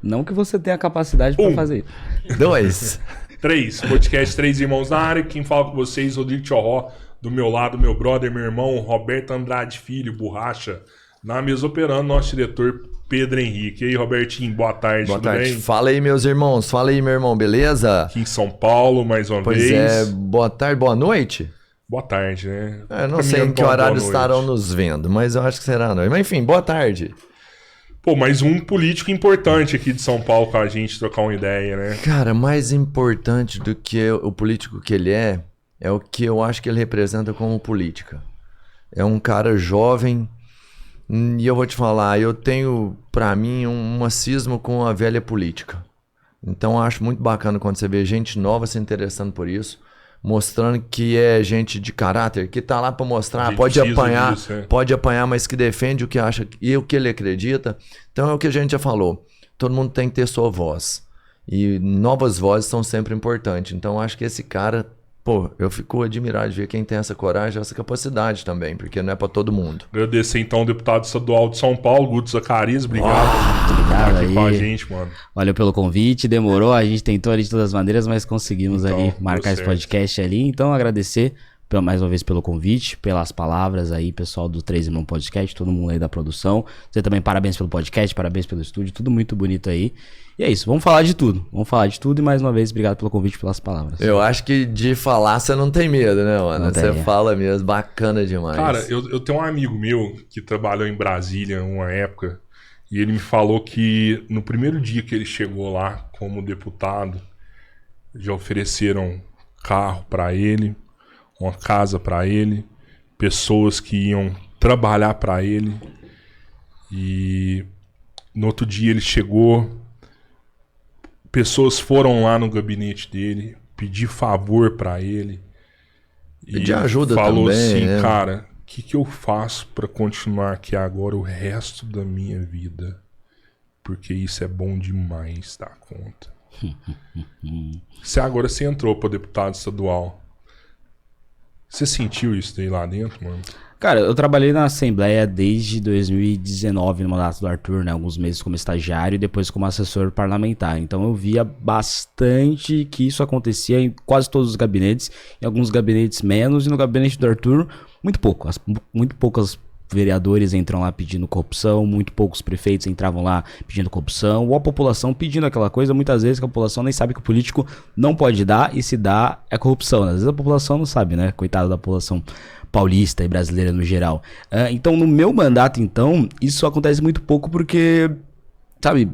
Não que você tenha capacidade para fazer isso. 2. 3. Podcast 3 Irmãos na área. Quem fala com vocês, Rodrigo Tchorró. Do meu lado, meu brother, meu irmão, Roberto Andrade Filho, Borracha. Na mesa operando, nosso diretor Pedro Henrique. E aí, Robertinho, boa tarde. Boa tudo tarde. bem? Fala aí, meus irmãos. Fala aí, meu irmão, beleza? Aqui em São Paulo, mais uma Pois vez. boa tarde, boa noite. Boa tarde, né? Eu não sei em que horário estarão nos vendo, mas eu acho que será à noite. Mas enfim, boa tarde. Pô, mais um político importante aqui de São Paulo com a gente trocar uma ideia, né? Cara, mais importante do que o político que ele é o que eu acho que ele representa como política. É um cara jovem, e eu vou te falar, eu tenho, pra mim, um cisma com a velha política. Então eu acho muito bacana quando você vê gente nova se interessando por isso, mostrando que é gente de caráter, que tá lá pra mostrar, pode apanhar, pode apanhar, mas que defende o que acha e o que ele acredita. Então é o que a gente já falou, todo mundo tem que ter sua voz. E novas vozes são sempre importantes. Então eu acho que esse cara, pô, eu fico admirado de ver quem tem essa coragem, essa capacidade também, porque não é pra todo mundo. Agradecer então ao deputado estadual de São Paulo, Guto Zacarias, obrigado por estar aqui com a gente, mano. Valeu pelo convite, demorou, a gente tentou ali de todas as maneiras, mas conseguimos Então, ali marcar esse podcast ali, então agradecer mais uma vez pelo convite, pelas palavras aí, pessoal do 3 Irmãos Podcast, todo mundo aí da produção, você também parabéns pelo podcast, parabéns pelo estúdio, tudo muito bonito aí. E é isso, vamos falar de tudo e mais uma vez, obrigado pelo convite e pelas palavras. Eu acho que de falar você não tem medo, né, mano? Você fala mesmo, bacana demais. Cara, eu tenho um amigo meu que trabalhou em Brasília uma época, e ele me falou que no primeiro dia que ele chegou lá como deputado, já ofereceram carro pra ele, uma casa pra ele, pessoas que iam trabalhar pra ele, e no outro dia ele chegou, pessoas foram lá no gabinete dele, pedir favor pra ele, pedir ajuda falou também, assim, né? cara, o que eu faço pra continuar aqui agora o resto da minha vida? Porque isso é bom demais, dá conta. Agora você entrou pra deputado estadual. Você sentiu isso daí lá dentro, mano? Cara, eu trabalhei na Assembleia desde 2019, no mandato do Arthur, né? Alguns meses como estagiário e depois como assessor parlamentar. Então eu via bastante que isso acontecia em quase todos os gabinetes, em alguns gabinetes menos, e no gabinete do Arthur, muito pouco. Muito poucas vereadores entram lá pedindo corrupção, muito poucos prefeitos entravam lá pedindo corrupção, ou a população pedindo aquela coisa, muitas vezes que a população nem sabe que o político não pode dar, e se dá é corrupção, né? Às vezes a população não sabe, né? Coitado da população paulista e brasileira no geral. Então, no meu mandato, então, isso acontece muito pouco porque, sabe...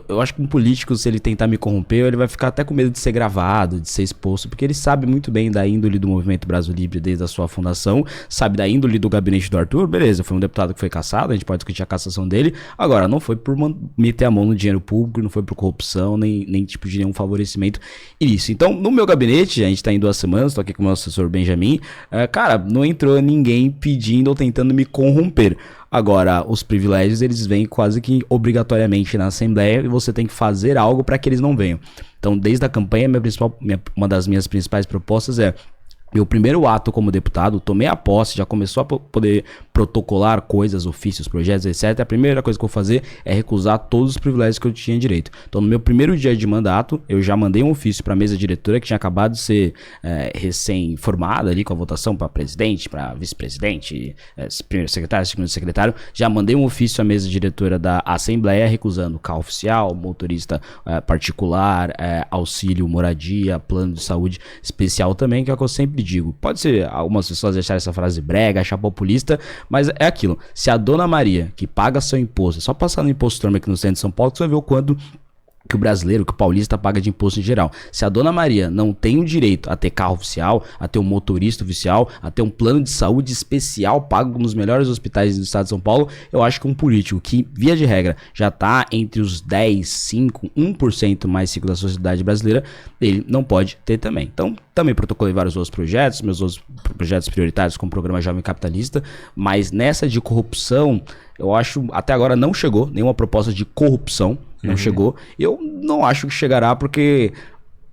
eu acho que um político, se ele tentar me corromper, ele vai ficar até com medo de ser gravado, de ser exposto, porque ele sabe muito bem da índole do Movimento Brasil Livre desde a sua fundação, sabe da índole do gabinete do Arthur, beleza, foi um deputado que foi cassado, a gente pode discutir a cassação dele, agora não foi por meter a mão no dinheiro público, não foi por corrupção, nem tipo de nenhum favorecimento nisso. Então, no meu gabinete, a gente tá em 2 semanas, tô aqui com o meu assessor Benjamin, cara, não entrou ninguém pedindo ou tentando me corromper. Agora, os privilégios, eles vêm quase que obrigatoriamente na Assembleia e você tem que fazer algo para que eles não venham. Então, desde a campanha, uma das minhas principais propostas é: meu primeiro ato como deputado, tomei a posse, já começou a poder protocolar coisas, ofícios, projetos, etc. A primeira coisa que eu vou fazer é recusar todos os privilégios que eu tinha direito. Então, no meu primeiro dia de mandato, eu já mandei um ofício para a mesa diretora, que tinha acabado de ser recém-formada ali com a votação para presidente, para vice-presidente, primeiro secretário, segundo secretário. Já mandei um ofício à mesa diretora da Assembleia, recusando carro oficial, motorista particular, auxílio moradia, plano de saúde especial também, que é o que eu sempre digo. Pode ser algumas pessoas acharem essa frase brega, achar populista, mas é aquilo. Se a Dona Maria, que paga seu imposto, é só passar no imposto turma aqui no centro de São Paulo, que você vai ver o quanto que o brasileiro, que o paulista paga de imposto em geral. Se a Dona Maria não tem o direito a ter carro oficial, a ter um motorista oficial, a ter um plano de saúde especial pago nos melhores hospitais do estado de São Paulo, eu acho que um político que, via de regra, já tá entre os 10, 5, 1% mais rico da sociedade brasileira, ele não pode ter também. Então, também protocolei vários outros projetos, meus outros projetos prioritários como o Programa Jovem Capitalista, mas nessa de corrupção, eu acho, até agora não chegou nenhuma proposta de corrupção, não chegou. Eu não acho que chegará porque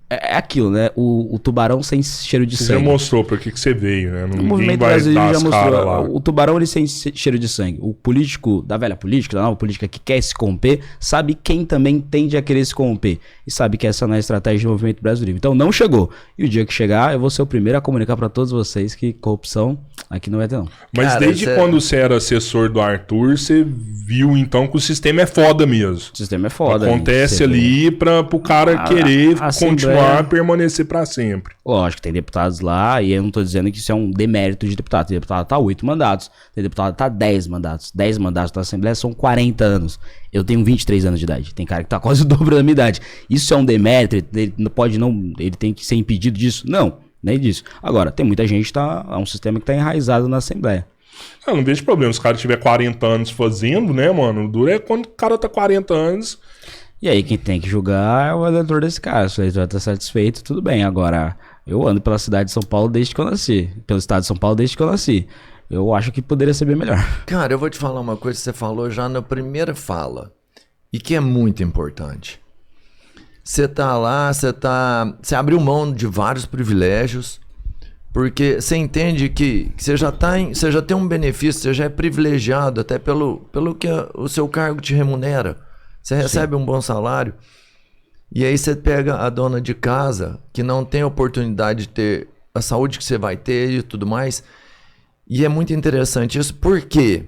É aquilo, né? O tubarão sem cheiro de Você sangue. já mostrou pra que você veio, né? O Ninguém movimento vai brasileiro dar já as mostrou. caras lá. O tubarão, ele sem cheiro de sangue. O político, da velha política, da nova política que quer se corromper, sabe quem também tende a querer se corromper. E sabe que essa não é a estratégia do movimento brasileiro. Então não chegou. E o dia que chegar, eu vou ser o primeiro a comunicar pra todos vocês que corrupção aqui não vai ter, não. Mas Cara, desde quando você era assessor do Arthur, você viu então que o sistema é foda mesmo. O sistema é foda. Acontece Você ali pro cara querer a continuar a permanecer pra sempre. Lógico, tem deputados lá, e eu não tô dizendo que isso é um demérito de deputado. Tem deputado que tá 8 mandatos, tem deputado que tá 10 mandatos. 10 mandatos da Assembleia são 40 anos. Eu tenho 23 anos de idade. Tem cara que tá quase o dobro da minha idade. Isso é um demérito, ele ele tem que ser impedido disso? Não, nem disso. Agora, tem muita gente que tá, é um sistema que tá enraizado na Assembleia. Eu não vejo problema. Se o cara tiver 40 anos fazendo, né, mano? O duro é quando o cara tá 40 anos. E aí, quem tem que julgar é o eleitor desse cara. Se o eleitor tá satisfeito, tudo bem. Agora, eu ando pela cidade de São Paulo desde que eu nasci. Pelo estado de São Paulo desde que eu nasci. Eu acho que poderia ser bem melhor. Cara, eu vou te falar uma coisa que você falou já na primeira fala. E que é muito importante. Você tá lá, você abriu mão de vários privilégios. Porque você entende que você já tem um benefício, você já é privilegiado até pelo que o seu cargo te remunera. Você recebe um bom salário. E aí você pega a dona de casa, que não tem oportunidade de ter a saúde que você vai ter e tudo mais. E é muito interessante isso. Por quê?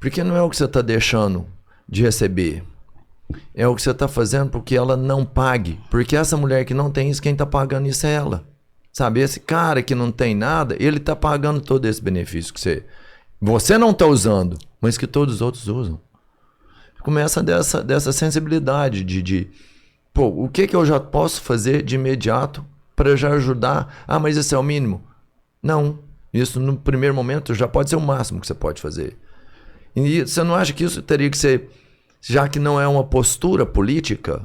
Porque não é o que você está deixando de receber. É o que você está fazendo porque ela não pague. Porque essa mulher que não tem isso, quem está pagando isso é ela. Sabe, esse cara que não tem nada, ele tá pagando todo esse benefício que você não tá usando, mas que todos os outros usam. Começa dessa sensibilidade pô, o que eu já posso fazer de imediato para já ajudar? Ah, mas esse é o mínimo? Não, isso no primeiro momento já pode ser o máximo que você pode fazer. E você não acha que isso teria que ser, já que não é uma postura política,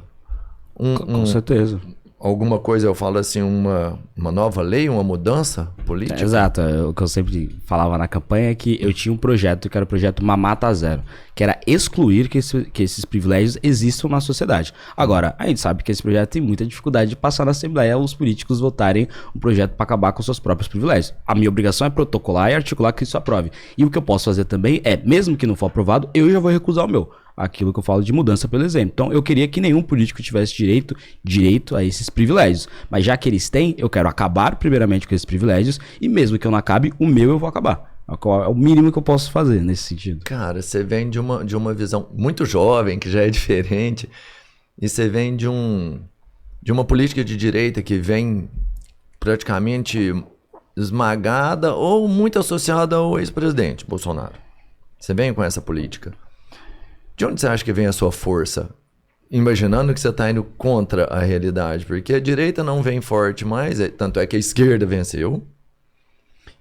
Com certeza. alguma coisa, eu falo assim, uma nova lei, uma mudança política? Exato, o que eu sempre falava na campanha é que eu tinha um projeto, que era o projeto Mamata Zero, que era excluir que esses privilégios existam na sociedade. Agora, a gente sabe que esse projeto tem muita dificuldade de passar na Assembleia os políticos votarem um projeto para acabar com seus próprios privilégios. A minha obrigação é protocolar e articular que isso aprove. E o que eu posso fazer também é, mesmo que não for aprovado, eu já vou recusar o meu. Aquilo que eu falo de mudança pelo exemplo. Então, eu queria que nenhum político tivesse direito a esses privilégios. Mas já que eles têm, eu quero acabar primeiramente com esses privilégios. E mesmo que eu não acabe, o meu eu vou acabar. É o mínimo que eu posso fazer nesse sentido. Cara, você vem de uma visão muito jovem, que já é diferente. E você vem de uma política de direita que vem praticamente esmagada ou muito associada ao ex-presidente Bolsonaro. Você vem com essa política. De onde você acha que vem a sua força? Imaginando que você está indo contra a realidade. Porque a direita não vem forte mais, tanto é que a esquerda venceu.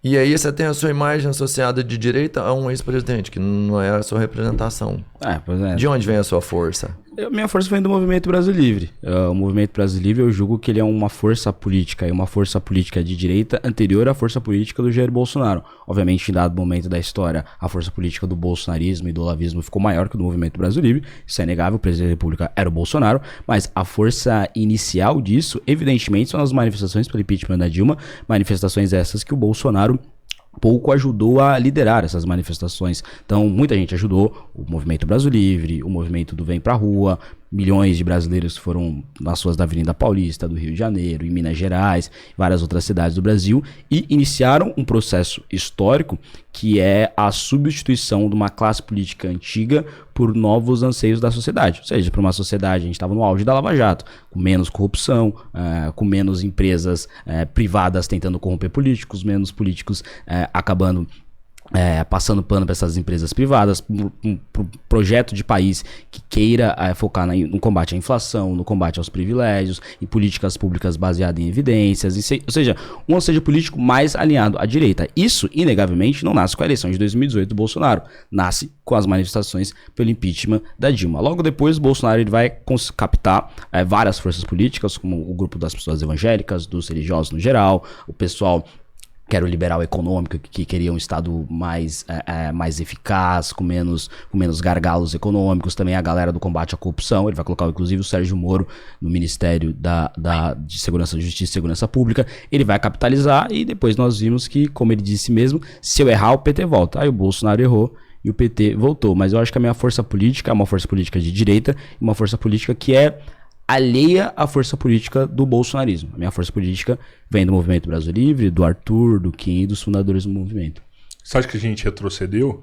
E aí você tem a sua imagem associada de direita a um ex-presidente, que não é a sua representação. Pois é. De onde vem a sua força? Minha força vem do Movimento Brasil Livre. O Movimento Brasil Livre, eu julgo que ele é uma força política, e uma força política de direita anterior à força política do Jair Bolsonaro. Obviamente, em dado momento da história, a força política do bolsonarismo e do olavismo ficou maior que o do Movimento Brasil Livre. Isso é inegável, o presidente da República era o Bolsonaro. Mas a força inicial disso, evidentemente, são as manifestações pelo impeachment da Dilma. Manifestações essas que o Bolsonaro pouco ajudou a liderar essas manifestações. Então, muita gente ajudou, o Movimento Brasil Livre, o movimento do Vem Pra Rua, milhões de brasileiros foram nas ruas da Avenida Paulista, do Rio de Janeiro, em Minas Gerais, várias outras cidades do Brasil, e iniciaram um processo histórico que é a substituição de uma classe política antiga por novos anseios da sociedade. Ou seja, para uma sociedade, a gente estava no auge da Lava Jato, com menos corrupção, com menos empresas privadas tentando corromper políticos, menos políticos acabando passando pano para essas empresas privadas, um projeto de país que queira focar no combate à inflação, no combate aos privilégios, em políticas públicas baseadas em evidências, ou seja, um ansejo político mais alinhado à direita. Isso, inegavelmente, não nasce com a eleição de 2018 do Bolsonaro, nasce com as manifestações pelo impeachment da Dilma. Logo depois, o Bolsonaro ele vai captar várias forças políticas, como o grupo das pessoas evangélicas, dos religiosos no geral, o pessoal que era o liberal econômico, que queria um Estado mais eficaz, com menos gargalos econômicos. Também a galera do combate à corrupção. Ele vai colocar, inclusive, o Sérgio Moro no Ministério de Segurança, Justiça e Segurança Pública. Ele vai capitalizar e depois nós vimos que, como ele disse mesmo, se eu errar, o PT volta. Aí o Bolsonaro errou e o PT voltou. Mas eu acho que a minha força política é uma força política de direita e uma força política que é alheia à força política do bolsonarismo. A minha força política vem do Movimento Brasil Livre, do Arthur, do Kim e dos fundadores do movimento. Você acha que a gente retrocedeu?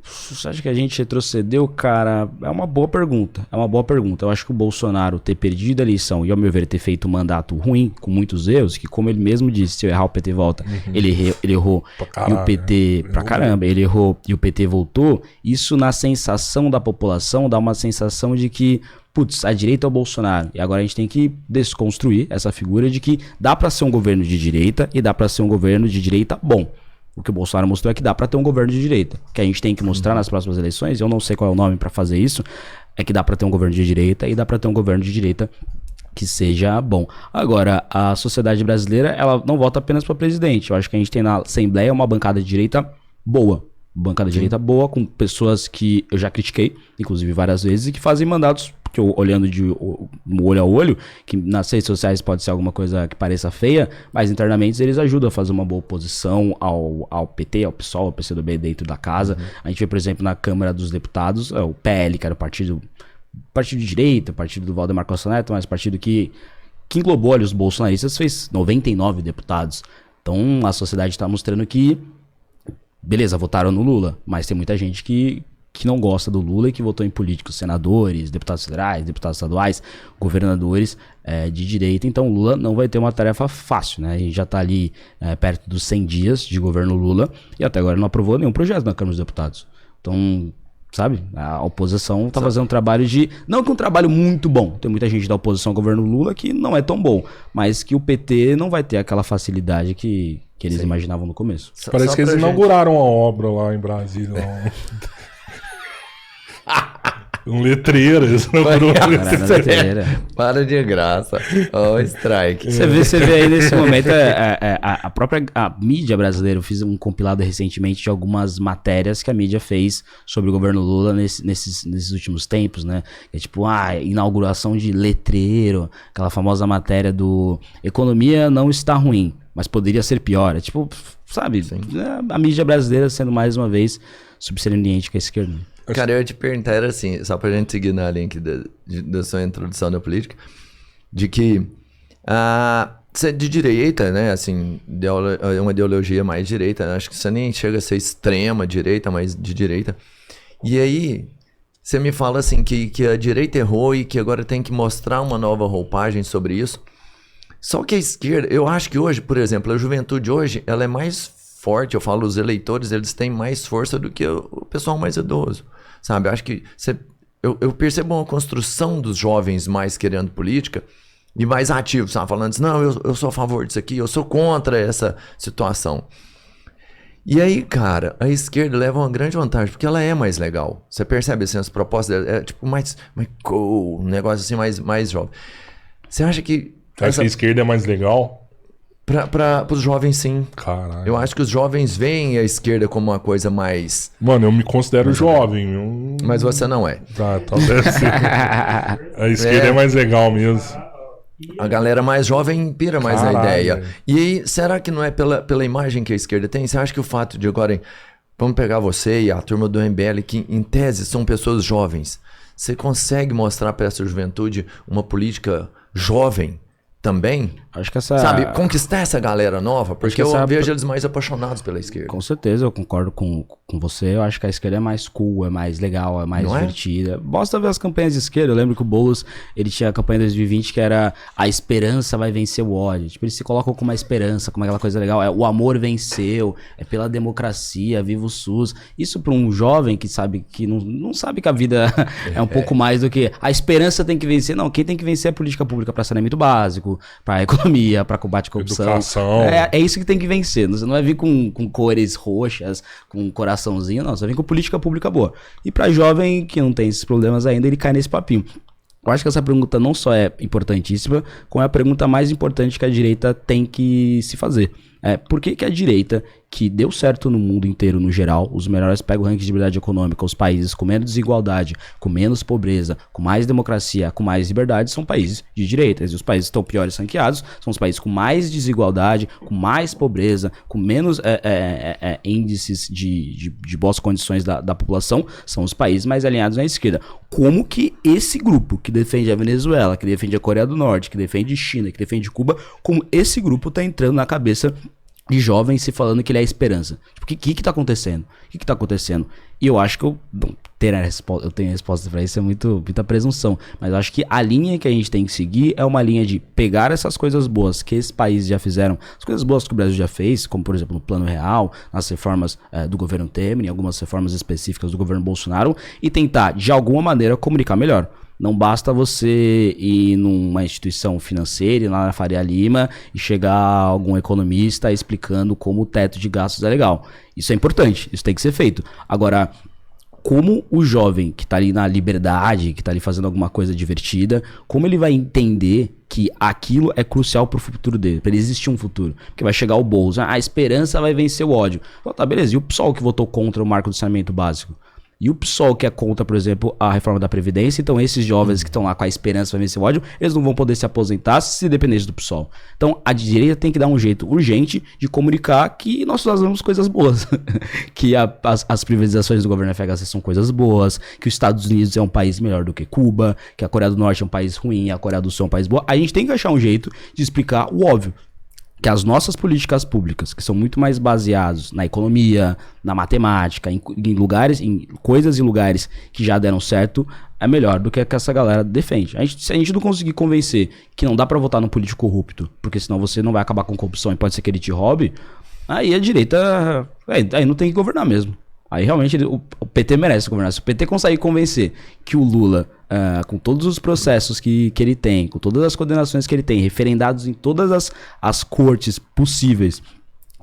Você acha que a gente retrocedeu, cara? É uma boa pergunta. Eu acho que o Bolsonaro ter perdido a eleição e, ao meu ver, ter feito um mandato ruim, com muitos erros, que, como ele mesmo disse, se eu errar, o PT volta. Ele errou e o PT... Pra caramba, ele errou e o PT voltou. Isso, na sensação da população, dá uma sensação de que, putz, a direita é o Bolsonaro. E agora a gente tem que desconstruir essa figura de que dá pra ser um governo de direita e dá pra ser um governo de direita bom. O que o Bolsonaro mostrou é que dá pra ter um governo de direita. O que a gente tem que mostrar nas próximas eleições, eu não sei qual é o nome pra fazer isso, é que dá pra ter um governo de direita e dá pra ter um governo de direita que seja bom. Agora, a sociedade brasileira, ela não vota apenas para presidente. Eu acho que a gente tem na Assembleia uma bancada de direita boa. Bancada de direita boa, com pessoas que eu já critiquei, inclusive várias vezes, e que fazem mandatos, que eu, olhando de olho a olho, que nas redes sociais pode ser alguma coisa que pareça feia, mas internamente eles ajudam a fazer uma boa oposição ao PT, ao PSOL, ao PCdoB dentro da casa. A gente vê, por exemplo, na Câmara dos Deputados, o PL, que era o partido de direita, o partido do Valdemar Costa Neto, mas o partido que englobou ali os bolsonaristas, fez 99 deputados. Então a sociedade está mostrando que beleza, votaram no Lula, mas tem muita gente que não gosta do Lula e que votou em políticos, senadores, deputados federais, deputados estaduais, governadores de direita. Então o Lula não vai ter uma tarefa fácil, né? A gente já tá ali perto dos 100 dias de governo Lula e até agora não aprovou nenhum projeto na Câmara dos Deputados. Então, sabe, a oposição tá fazendo um trabalho não que um trabalho muito bom, tem muita gente da oposição ao governo Lula que não é tão bom, mas que o PT não vai ter aquela facilidade que eles imaginavam no começo. Parece que eles inauguraram a obra lá em Brasília. Um letreiro. Para de graça. Ó, strike. Você vê aí nesse momento a própria mídia brasileira. Eu fiz um compilado recentemente de algumas matérias que a mídia fez sobre o governo Lula nesses últimos tempos, né? É tipo, inauguração de letreiro, aquela famosa matéria do economia não está ruim, mas poderia ser pior. É tipo, sabe, a mídia brasileira sendo mais uma vez subserviente com a esquerda. Cara, eu ia te perguntar, era assim, só pra gente seguir na linha aqui da sua introdução da política, de que você é de direita, né, assim, é uma ideologia mais direita, né? Acho que você nem chega a ser extrema direita, mas de direita. E aí, você me fala assim, que a direita errou e que agora tem que mostrar uma nova roupagem sobre isso. Só que a esquerda, eu acho que hoje, por exemplo, a juventude hoje, ela é mais forte, eu falo, os eleitores, eles têm mais força do que o pessoal mais idoso, sabe? Eu acho que eu percebo uma construção dos jovens mais querendo política e mais ativos, sabe? Falando assim, não, eu sou a favor disso aqui, eu sou contra essa situação. E aí, cara, a esquerda leva uma grande vantagem, porque ela é mais legal. Você percebe, assim, as propostas dela, é tipo mais cool, um negócio assim mais jovem. Você acha que... Acha que a esquerda é mais legal? Para os jovens, sim. Caralho. Eu acho que os jovens veem a esquerda como uma coisa mais... Mano, eu me considero jovem. Mas você não é. Talvez sim. A esquerda é mais legal mesmo. A galera mais jovem pira mais na ideia. E aí, será que não é pela imagem que a esquerda tem? Você acha que o fato de agora... Vamos pegar você e a turma do MBL, que em tese são pessoas jovens. Você consegue mostrar para essa juventude uma política jovem também? Acho que essa... Sabe, conquistar essa galera nova, porque eu vejo eles mais apaixonados pela esquerda. Com certeza, eu concordo com você. Eu acho que a esquerda é mais cool, é mais legal, é mais divertida. Basta ver as campanhas de esquerda. Eu lembro que o Boulos, ele tinha a campanha de 2020 que era a esperança vai vencer o ódio. Tipo, eles se colocam com uma esperança, como aquela coisa legal. O amor venceu, é pela democracia, viva o SUS. Isso para um jovem que sabe que não sabe que a vida é um pouco mais do que a esperança tem que vencer. Não, quem tem que vencer é a política pública para saneamento básico, para economia, para combate à corrupção. Educação. É isso que tem que vencer. Você não vai vir com cores roxas, com coraçãozinho, não. Você vai vir com política pública boa. E para jovem que não tem esses problemas ainda, ele cai nesse papinho. Eu acho que essa pergunta não só é importantíssima, como é a pergunta mais importante que a direita tem que se fazer. Por que a direita, que deu certo no mundo inteiro no geral, os melhores pegam o ranking de liberdade econômica, os países com menos desigualdade, com menos pobreza, com mais democracia, com mais liberdade, são países de direita. E os países que estão piores ranqueados são os países com mais desigualdade, com mais pobreza, com menos índices de boas condições da população, são os países mais alinhados à esquerda. Como que esse grupo que defende a Venezuela, que defende a Coreia do Norte, que defende China, que defende Cuba, como esse grupo tá entrando na cabeça de jovens se falando que ele é a esperança? Tipo, o que tá acontecendo? O que tá acontecendo? E eu acho que eu tenho a resposta pra isso, é muita presunção. Mas eu acho que a linha que a gente tem que seguir é uma linha de pegar essas coisas boas que esses países já fizeram, as coisas boas que o Brasil já fez, como por exemplo no Plano Real, nas reformas do governo Temer, em algumas reformas específicas do governo Bolsonaro, e tentar de alguma maneira comunicar melhor. Não basta você ir numa instituição financeira, ir lá na Faria Lima e chegar algum economista explicando como o teto de gastos é legal. Isso é importante, isso tem que ser feito. Agora, como o jovem que tá ali na liberdade, que tá ali fazendo alguma coisa divertida, como ele vai entender que aquilo é crucial pro futuro dele, pra ele existir um futuro? Porque vai chegar o Bolsa, a esperança vai vencer o ódio. Tá, beleza, e o PSOL que votou contra o marco do saneamento básico? E o PSOL que é contra, por exemplo, a reforma da Previdência? Então esses jovens que estão lá com a esperança vai vencer o ódio, eles não vão poder se aposentar se dependesse do PSOL. Então a direita tem que dar um jeito urgente de comunicar que nós fazemos coisas boas. Que as privatizações do governo FHC são coisas boas, que os Estados Unidos é um país melhor do que Cuba, que a Coreia do Norte é um país ruim, a Coreia do Sul é um país bom. A gente tem que achar um jeito de explicar o óbvio. Que as nossas políticas públicas, que são muito mais baseadas na economia, na matemática, em lugares, em coisas e lugares que já deram certo, é melhor do que essa galera defende. Se a gente não conseguir convencer que não dá pra votar num político corrupto, porque senão você não vai acabar com corrupção e pode ser que ele te roube, aí a direita, aí não tem que governar mesmo. Aí realmente o PT merece governar. Se o PT consegue convencer que o Lula, com todos os processos que ele tem, com todas as condenações que ele tem, referendados em todas as cortes possíveis,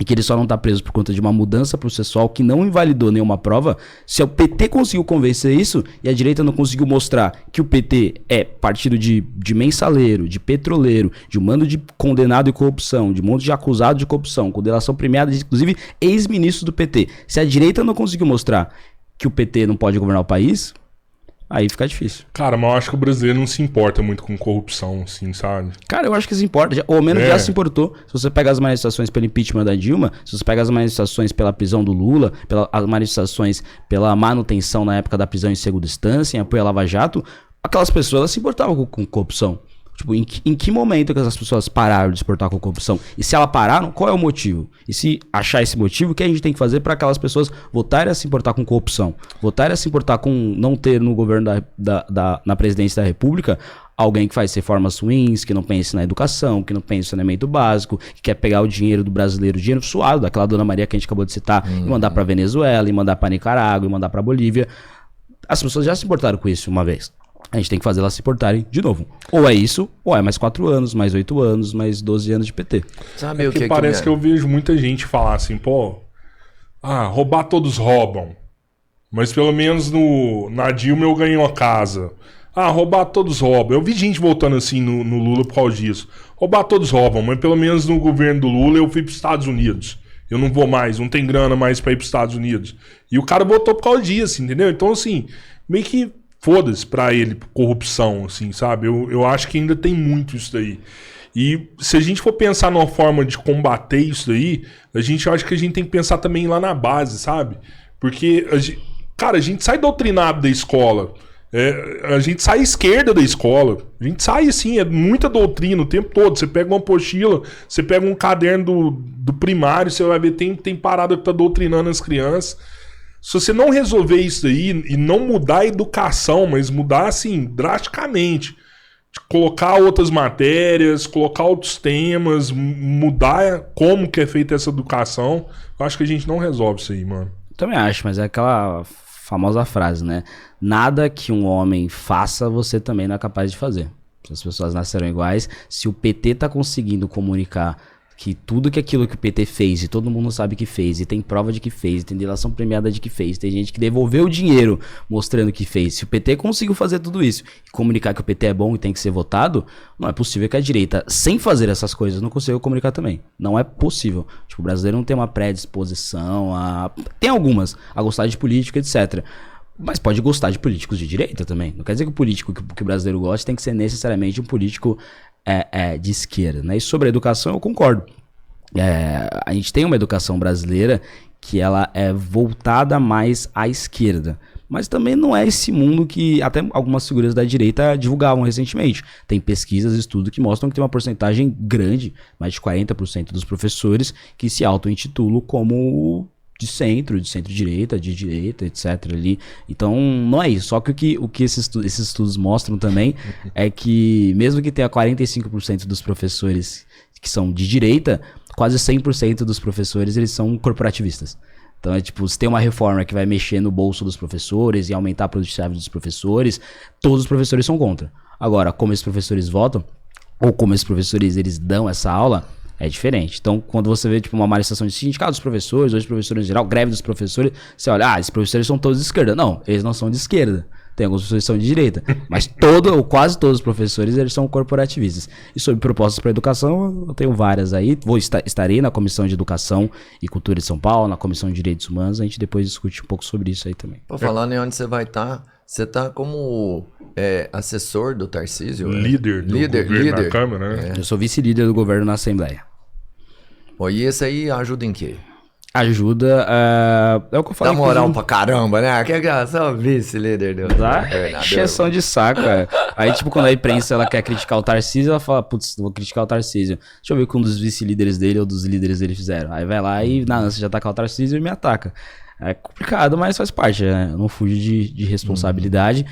e que ele só não tá preso por conta de uma mudança processual que não invalidou nenhuma prova, se o PT conseguiu convencer isso e a direita não conseguiu mostrar que o PT é partido de mensaleiro, de petroleiro, de um mando de condenado de corrupção, de um monte de acusado de corrupção, condenação premiada, inclusive ex-ministros do PT, se a direita não conseguiu mostrar que o PT não pode governar o país, aí fica difícil. Cara, mas eu acho que o brasileiro não se importa muito com corrupção, assim, sabe? Cara, eu acho que se importa, ou ao menos já se importou. Se você pega as manifestações pelo impeachment da Dilma, se você pega as manifestações pela prisão do Lula, as manifestações pela manutenção na época da prisão em segunda instância, em apoio à Lava Jato, aquelas pessoas elas se importavam com corrupção. Tipo, em que momento que essas pessoas pararam de se importar com corrupção? E se elas pararam, qual é o motivo? E se achar esse motivo, o que a gente tem que fazer para aquelas pessoas voltarem a se importar com corrupção? Voltarem a se importar com não ter no governo na presidência da República alguém que faz reformas ruins, que não pense na educação, que não pense no saneamento básico, que quer pegar o dinheiro do brasileiro, o dinheiro suado, daquela Dona Maria que a gente acabou de citar, e mandar pra Venezuela, e mandar pra Nicarágua, e mandar pra Bolívia. As pessoas já se importaram com isso uma vez. A gente tem que fazer elas se portarem de novo. Ou é isso, ou é mais 4 anos, mais 8 anos, mais 12 anos de PT. Sabe o que parece que eu vejo muita gente falar assim, pô, roubar todos roubam. Mas pelo menos na Dilma eu ganhei uma casa. Roubar todos roubam. Eu vi gente voltando assim no Lula por causa disso. Roubar todos roubam, mas pelo menos no governo do Lula eu fui pros Estados Unidos. Eu não vou mais, não tem grana mais pra ir pros Estados Unidos. E o cara votou por causa disso, entendeu? Então assim, meio que foda-se pra ele, corrupção, assim, sabe? Eu acho que ainda tem muito isso daí. E se a gente for pensar numa forma de combater isso daí, eu acho que a gente tem que pensar também lá na base, sabe? Porque, a gente sai doutrinado da escola, a gente sai esquerda da escola, a gente sai assim, é muita doutrina o tempo todo. Você pega uma apostila, você pega um caderno do primário, você vai ver, tem parada que tá doutrinando as crianças. Se você não resolver isso aí e não mudar a educação, mas mudar assim drasticamente, colocar outras matérias, colocar outros temas, mudar como que é feita essa educação, eu acho que a gente não resolve isso aí, mano. Também acho, mas é aquela famosa frase, né? Nada que um homem faça, você também não é capaz de fazer. Se as pessoas nasceram iguais, se o PT tá conseguindo comunicar que tudo que aquilo que o PT fez, e todo mundo sabe que fez, e tem prova de que fez, e tem delação premiada de que fez, tem gente que devolveu o dinheiro mostrando que fez. Se o PT conseguiu fazer tudo isso e comunicar que o PT é bom e tem que ser votado, não é possível que a direita, sem fazer essas coisas, não consiga comunicar também. Não é possível. Tipo, o brasileiro não tem uma predisposição a... Tem algumas, a gostar de política, etc. Mas pode gostar de políticos de direita também. Não quer dizer que o político que o brasileiro gosta tem que ser necessariamente um político de esquerda, né? E sobre a educação eu concordo. A gente tem uma educação brasileira que ela é voltada mais à esquerda. Mas também não é esse mundo que até algumas figuras da direita divulgavam recentemente. Tem pesquisas, estudos que mostram que tem uma porcentagem grande, mais de 40% dos professores, que se auto-intitulam como de centro-direita, de direita, etc. ali. Então, não é isso. Só que o que esses estudos mostram também é que, mesmo que tenha 45% dos professores que são de direita, quase 100% dos professores, eles são corporativistas. Então, é tipo, se tem uma reforma que vai mexer no bolso dos professores e aumentar a produtividade dos professores, todos os professores são contra. Agora, como esses professores votam, ou como esses professores eles dão essa aula, é diferente. Então, quando você vê tipo, uma manifestação de sindicato dos professores, ou de professores em geral, greve dos professores, você olha, esses professores são todos de esquerda. Não, eles não são de esquerda. Tem alguns professores que são de direita. Mas ou quase todos os professores, eles são corporativistas. E sobre propostas para educação, eu tenho várias aí. Estarei na Comissão de Educação e Cultura de São Paulo, na Comissão de Direitos Humanos. A gente depois discute um pouco sobre isso aí também. Pra falar em onde você vai estar, você tá como assessor do Tarcísio? Líder do governo na Câmara, né? Eu sou vice-líder do governo na Assembleia. Pô, e esse aí ajuda em quê? Ajuda, é o que eu falei. Dá moral pra caramba, né? Que só vice-líder do governador. Encheção de saco, Aí, tipo, quando a imprensa ela quer criticar o Tarcísio, ela fala, putz, vou criticar o Tarcísio. Deixa eu ver o que um dos vice-líderes dele ou dos líderes dele fizeram. Aí vai lá e, na ânsia de atacar o Tarcísio, me ataca. É complicado, mas faz parte, né? Eu não fujo de responsabilidade.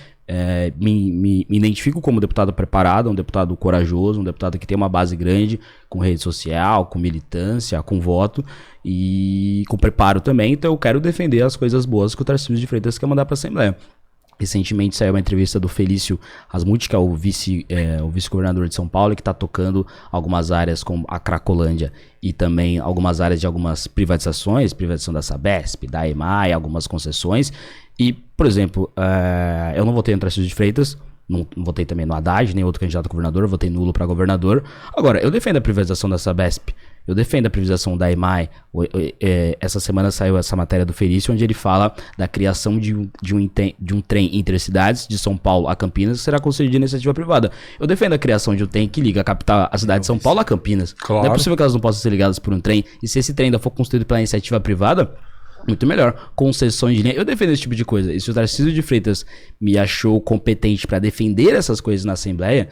Me identifico como deputado preparado, um deputado corajoso, um deputado que tem uma base grande, com rede social, com militância, com voto e com preparo também. Então eu quero defender as coisas boas que o Tarcísio de Freitas quer mandar para a Assembleia. Recentemente saiu uma entrevista do Felício Rasmuth, que é o vice-governador de São Paulo, que está tocando algumas áreas como a Cracolândia e também algumas áreas de algumas privatizações, privatização da Sabesp, da EMAI, algumas concessões. E, por exemplo, eu não votei no Tarcísio de Freitas, não votei também no Haddad, nem outro candidato a governador, votei nulo para governador. Agora, eu defendo a privatização da Sabesp, eu defendo a privatização da EMAI. Essa semana saiu essa matéria do Felício, onde ele fala da criação de um trem intercidades de São Paulo a Campinas, que será concedido de iniciativa privada. Eu defendo a criação de um trem que liga a capital, a cidade de São Paulo a Campinas. Claro. Não é possível que elas não possam ser ligadas por um trem. E se esse trem ainda for construído pela iniciativa privada, muito melhor. Concessões de linha. Eu defendo esse tipo de coisa. E se o Tarcísio de Freitas me achou competente para defender essas coisas na Assembleia,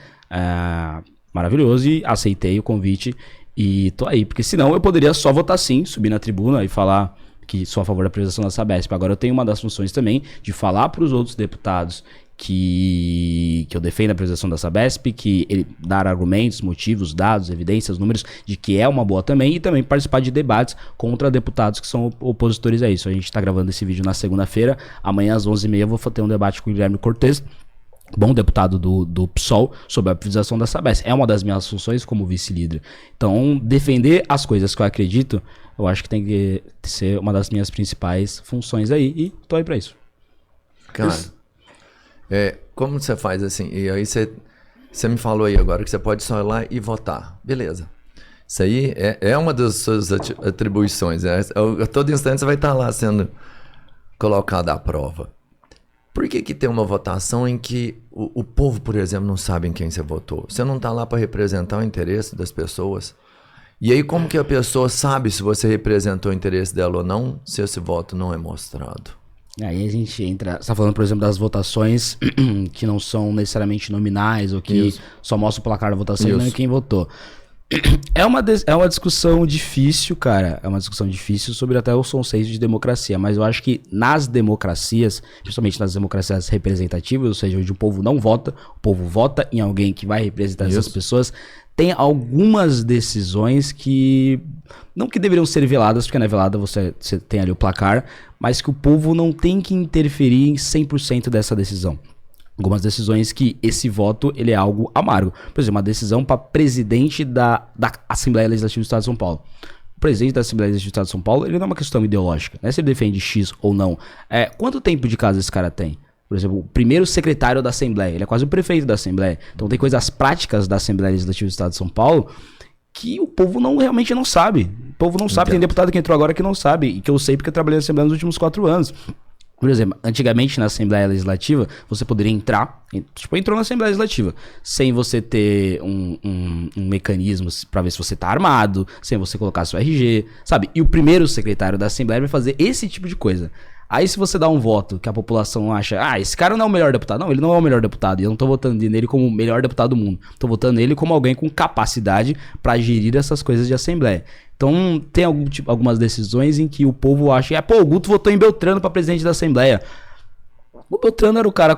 maravilhoso. E aceitei o convite e tô aí. Porque senão eu poderia só votar sim, subir na tribuna e falar que sou a favor da privatização da Sabesp. Agora eu tenho uma das funções também de falar para os outros deputados que eu defendo a privatização da Sabesp, que ele dar argumentos, motivos, dados, evidências, números de que é uma boa também, e também participar de debates contra deputados que são opositores a isso. A gente está gravando esse vídeo na segunda-feira, amanhã às 11h30 eu vou ter um debate com o Guilherme Cortes, bom deputado do PSOL, sobre a privatização da Sabesp. É uma das minhas funções como vice-líder. Então, defender as coisas que eu acredito, eu acho que tem que ser uma das minhas principais funções aí, e tô aí pra isso. Cara, como você faz assim? E aí você me falou aí agora que você pode só ir lá e votar. Beleza. Isso aí é uma das suas atribuições. A todo instante você vai estar lá sendo colocado à prova. Por que tem uma votação em que o povo, por exemplo, não sabe em quem você votou? Você não está lá para representar o interesse das pessoas? E aí como que a pessoa sabe se você representou o interesse dela ou não, se esse voto não é mostrado? Aí a gente entra... Você tá falando, por exemplo, das votações que não são necessariamente nominais, ou que Isso. só mostra o placar da votação e Isso. não quem votou. É uma discussão difícil, cara. É uma discussão difícil sobre até os conceitos de democracia. Mas eu acho que nas democracias, principalmente nas democracias representativas, ou seja, onde o povo não vota, o povo vota em alguém que vai representar essas pessoas, tem algumas decisões que... Não que deveriam ser veladas, porque na velada você tem ali o placar, mas que o povo não tem que interferir em 100% dessa decisão. algumas decisões que esse voto ele é algo amargo. Por exemplo, uma decisão para presidente da Assembleia Legislativa do Estado de São Paulo. O presidente da Assembleia Legislativa do Estado de São Paulo, ele não é uma questão ideológica, né? Se ele defende X ou não. Quanto tempo de casa esse cara tem? Por exemplo, o primeiro secretário da Assembleia, ele é quase o prefeito da Assembleia. Então tem coisas práticas da Assembleia Legislativa do Estado de São Paulo que o povo realmente não sabe. O povo não sabe, tem deputado que entrou agora que não sabe, e que eu sei porque eu trabalhei na Assembleia nos últimos 4 anos. Por exemplo, antigamente na Assembleia Legislativa, você poderia entrar, entrou na Assembleia Legislativa, sem você ter um mecanismo pra ver se você tá armado, sem você colocar seu RG, sabe? E o primeiro secretário da Assembleia vai fazer esse tipo de coisa. Aí se você dá um voto que a população acha, esse cara não é o melhor deputado. Não, ele não é o melhor deputado. E eu não tô votando nele como o melhor deputado do mundo. Tô votando nele como alguém com capacidade pra gerir essas coisas de Assembleia. Então tem algumas decisões em que o povo acha, o Guto votou em Beltrano pra presidente da Assembleia. O Beltrano era o cara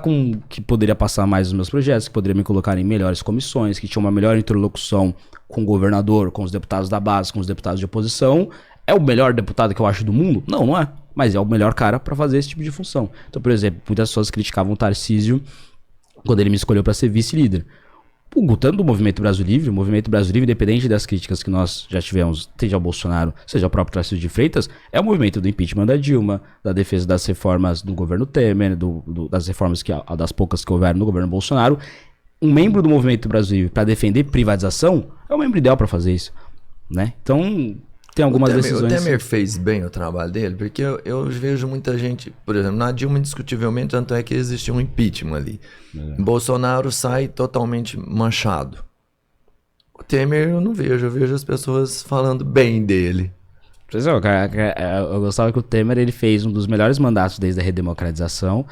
que poderia passar mais os meus projetos, que poderia me colocar em melhores comissões, que tinha uma melhor interlocução com o governador, com os deputados da base, com os deputados de oposição. É o melhor deputado que eu acho do mundo? Não, não é. Mas é o melhor cara pra fazer esse tipo de função. Então, por exemplo, muitas pessoas criticavam o Tarcísio quando ele me escolheu pra ser vice-líder. O Guto é do Movimento Brasil Livre. O Movimento Brasil Livre, independente das críticas que nós já tivemos, seja ao Bolsonaro, seja ao próprio Tarcísio de Freitas, é o movimento do impeachment da Dilma, da defesa das reformas do governo Temer, das reformas das poucas que houveram no governo Bolsonaro. Um membro do Movimento Brasil Livre para defender privatização é o membro ideal para fazer isso, né? Então tem algumas decisões. O Temer fez bem o trabalho dele, porque eu vejo muita gente, por exemplo, na Dilma indiscutivelmente, tanto é que existiu um impeachment ali. Bolsonaro sai totalmente manchado. O Temer eu não vejo, eu vejo as pessoas falando bem dele. Pois é, eu gostava que o Temer ele fez um dos melhores mandatos desde a redemocratização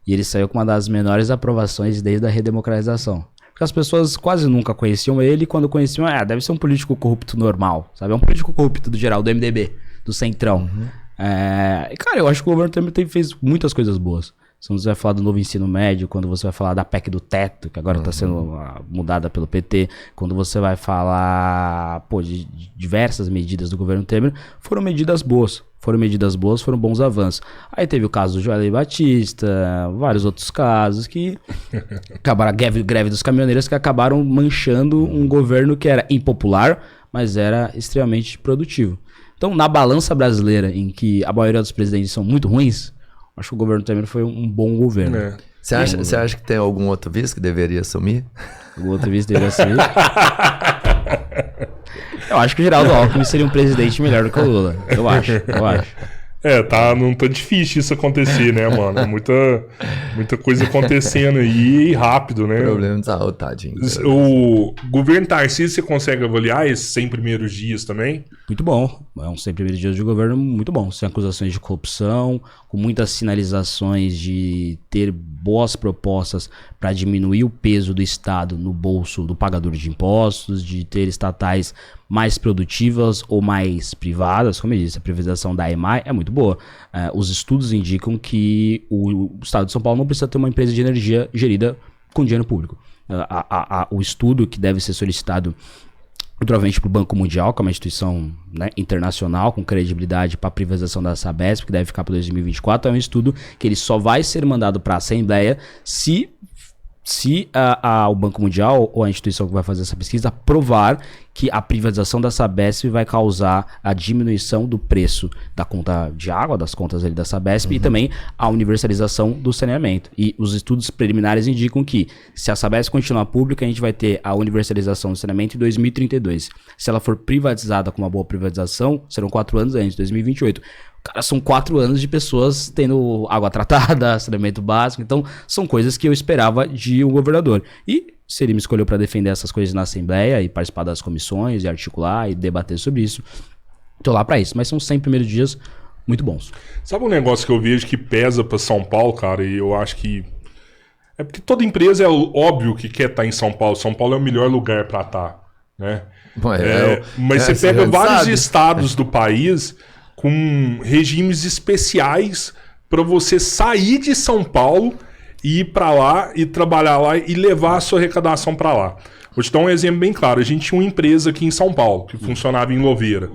e ele saiu com uma das menores aprovações desde a redemocratização. Porque as pessoas quase nunca conheciam ele, e quando conheciam, deve ser um político corrupto normal, sabe? É um político corrupto do geral, do MDB, do Centrão. E cara, eu acho que o governo Temer fez muitas coisas boas. Se você vai falar do novo ensino médio, quando você vai falar da PEC do teto, que agora está sendo mudada pelo PT, quando você vai falar de diversas medidas do governo Temer, foram medidas boas. Foram bons avanços. Aí teve o caso do Joelei Batista, vários outros casos que acabaram, a greve dos caminhoneiros, que acabaram manchando um governo que era impopular, mas era extremamente produtivo. Então, na balança brasileira, em que a maioria dos presidentes são muito ruins, acho que o governo Temer foi um bom governo. Você acha que tem algum outro vice que deveria assumir? Algum outro vice deveria assumir? Eu acho que o Geraldo Alckmin seria um presidente melhor do que o Lula. Eu acho. Não tá difícil isso acontecer, né, mano? Muita coisa acontecendo aí rápido, né? Problema de saúde, tadinho. O governo Tarcísio, você consegue avaliar esses 100 primeiros dias também? Muito bom. É uns 100 primeiros dias de governo muito bom. Sem acusações de corrupção, com muitas sinalizações de ter boas propostas para diminuir o peso do Estado no bolso do pagador de impostos, de ter estatais mais produtivas ou mais privadas. Como eu disse, a privatização da EMAI é muito boa. Os estudos indicam que o Estado de São Paulo não precisa ter uma empresa de energia gerida com dinheiro público. O estudo que deve ser solicitado provavelmente para o Banco Mundial, que é uma instituição, né, internacional com credibilidade para a privatização da Sabesp, que deve ficar para 2024, é um estudo que ele só vai ser mandado para a Assembleia se o Banco Mundial ou a instituição que vai fazer essa pesquisa provar que a privatização da Sabesp vai causar a diminuição do preço da conta de água, das contas ali da Sabesp, e também a universalização do saneamento. E os estudos preliminares indicam que se a Sabesp continuar pública, a gente vai ter a universalização do saneamento em 2032. Se ela for privatizada com uma boa privatização, serão 4 anos antes, 2028. Cara, são 4 anos de pessoas tendo água tratada, saneamento básico. Então, são coisas que eu esperava de um governador. E se ele me escolheu para defender essas coisas na Assembleia e participar das comissões e articular e debater sobre isso, tô lá para isso. Mas são 100 primeiros dias muito bons. Sabe um negócio que eu vejo que pesa para São Paulo, cara? E eu acho que é porque toda empresa é óbvio que quer estar em São Paulo. São Paulo é o melhor lugar para estar, né? Mas você pega vários estados do país com regimes especiais para você sair de São Paulo e ir para lá e trabalhar lá e levar a sua arrecadação para lá. Vou te dar um exemplo bem claro. A gente tinha uma empresa aqui em São Paulo que funcionava em Louveira.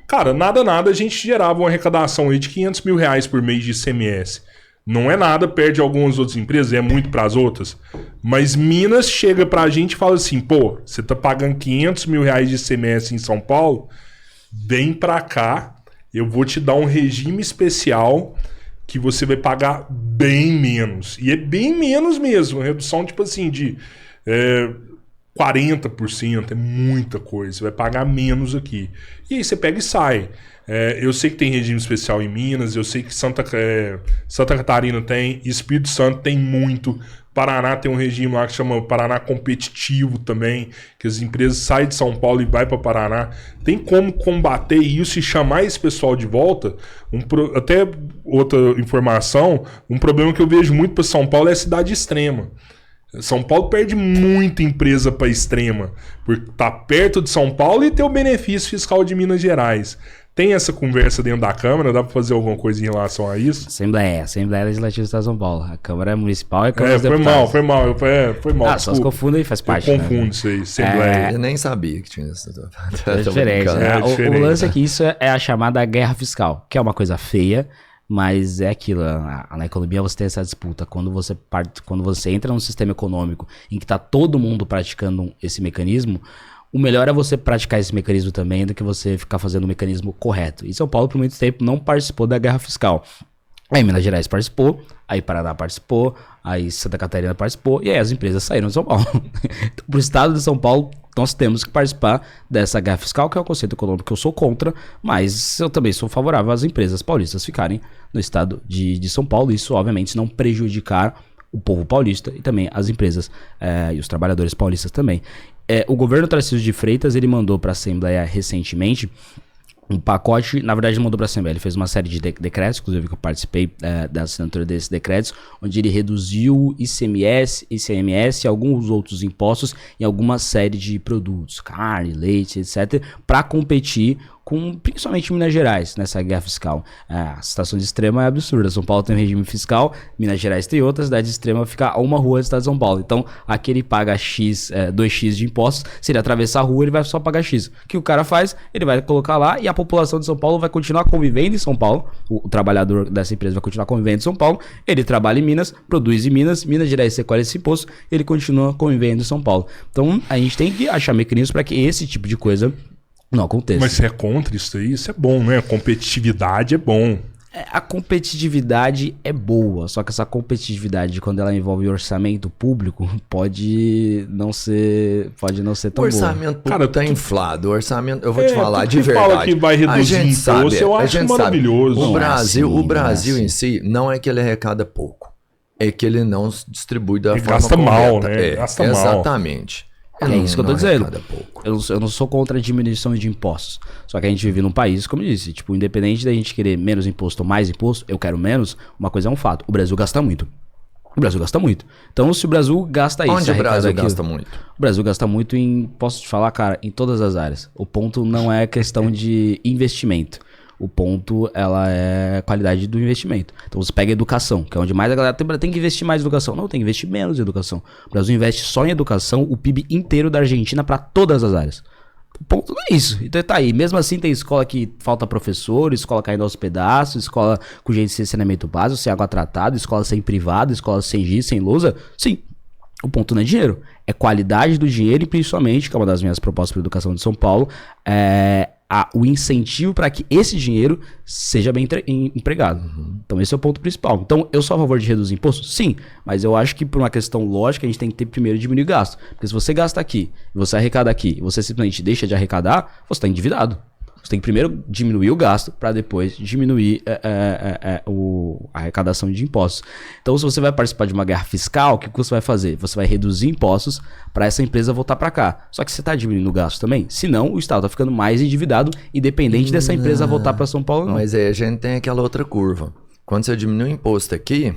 Cara, nada, a gente gerava uma arrecadação aí de R$500 mil por mês de ICMS. Não é nada, perde algumas outras empresas, é muito para as outras. Mas Minas chega pra gente e fala assim, pô, você tá pagando 500 mil reais de ICMS em São Paulo, vem pra cá, eu vou te dar um regime especial que você vai pagar bem menos. E é bem menos mesmo, redução tipo assim de 40%, é muita coisa, você vai pagar menos aqui. E aí você pega e sai. Eu sei que tem regime especial em Minas, eu sei que Santa Catarina tem, Espírito Santo tem muito, Paraná tem um regime lá que chama Paraná Competitivo também, que as empresas saem de São Paulo e vai para Paraná. Tem como combater isso e chamar esse pessoal de volta? Até outra informação, um problema que eu vejo muito para São Paulo é a cidade extrema. São Paulo perde muita empresa para extrema, porque tá perto de São Paulo e tem o benefício fiscal de Minas Gerais. Tem essa conversa dentro da Câmara? Dá para fazer alguma coisa em relação a isso? Assembleia Legislativa do Estado de São Paulo. A Câmara Municipal e a Câmara dos Deputados. Foi mal. Só se confunde e faz parte. Eu confundo isso aí, Assembleia. Eu nem sabia que tinha isso. É diferente, né? O lance é que isso é a chamada guerra fiscal, que é uma coisa feia, mas é aquilo. Na economia você tem essa disputa. Quando você entra num sistema econômico em que está todo mundo praticando esse mecanismo, o melhor é você praticar esse mecanismo também do que você ficar fazendo o mecanismo correto. E São Paulo, por muito tempo, não participou da guerra fiscal. Aí Minas Gerais participou, aí Paraná participou, aí Santa Catarina participou, e aí as empresas saíram de São Paulo. Então, pro estado de São Paulo, nós temos que participar dessa guerra fiscal, que é um conceito econômico que eu sou contra, mas eu também sou favorável às empresas paulistas ficarem no estado de São Paulo. Isso, obviamente, não prejudicar o povo paulista e também as empresas e os trabalhadores paulistas também. O governo Tarcísio de Freitas, ele mandou para a Assembleia recentemente um pacote, na verdade ele mandou para a Assembleia, ele fez uma série de decretos, inclusive que eu participei da assinatura desses decretos, onde ele reduziu ICMS e alguns outros impostos em alguma série de produtos, carne, leite, etc., para competir com principalmente Minas Gerais nessa guerra fiscal. A situação de extrema é absurda. São Paulo tem um regime fiscal, Minas Gerais tem outra, a cidade extrema fica a uma rua do estado de São Paulo. Então aqui ele paga 2x de impostos, se ele atravessar a rua ele vai só pagar X. O que o cara faz? Ele vai colocar lá e a população de São Paulo vai continuar convivendo em São Paulo, o trabalhador dessa empresa vai continuar convivendo em São Paulo, ele trabalha em Minas, produz em Minas Gerais recolhe esse imposto, ele continua convivendo em São Paulo. Então a gente tem que achar mecanismos para que esse tipo de coisa não aconteça. Mas você é contra isso aí? Isso é bom, né? A competitividade é bom. A competitividade é boa, só que essa competitividade, quando ela envolve orçamento público, pode não ser tão boa. O orçamento público tá inflado. O orçamento, eu vou te falar de que verdade. Fala que vai reduzir imposto, eu acho maravilhoso. O Brasil em si, não é que ele arrecada pouco, é que ele não distribui da forma gasta correta. mal, né? Gasta mal. Exatamente. É isso que eu tô dizendo. Eu não sou contra a diminuição de impostos. Só que a gente vive num país, como eu disse, tipo, independente da gente querer menos imposto ou mais imposto, eu quero menos, uma coisa é um fato. O Brasil gasta muito. Então, se o Brasil gasta isso... Onde o Brasil gasta muito? O Brasil gasta muito posso te falar, cara, em todas as áreas. O ponto não é questão de investimento. O ponto, ela é a qualidade do investimento. Então você pega a educação, que é onde mais a galera tem que investir mais em educação. Não, tem que investir menos em educação. O Brasil investe só em educação o PIB inteiro da Argentina para todas as áreas. O ponto não é isso. Então tá aí. Mesmo assim tem escola que falta professor, escola caindo aos pedaços, escola com gente sem saneamento básico, sem água tratada, escola sem privado, escola sem giz, sem lousa. Sim. O ponto não é dinheiro. É qualidade do dinheiro e principalmente, que é uma das minhas propostas para a educação de São Paulo, o incentivo para que esse dinheiro seja bem empregado. Então esse é o ponto principal. Então eu sou a favor de reduzir imposto? Sim, mas eu acho que por uma questão lógica a gente tem que ter primeiro diminuir o gasto. Porque se você gasta aqui, você arrecada aqui, e você simplesmente deixa de arrecadar, você está endividado. Você tem que primeiro diminuir o gasto para depois diminuir a arrecadação de impostos. Então, se você vai participar de uma guerra fiscal, o que você vai fazer? Você vai reduzir impostos para essa empresa voltar para cá. Só que você está diminuindo o gasto também? Senão, o Estado está ficando mais endividado, independente dessa empresa voltar para São Paulo ou não. Mas aí a gente tem aquela outra curva. Quando você diminui o imposto aqui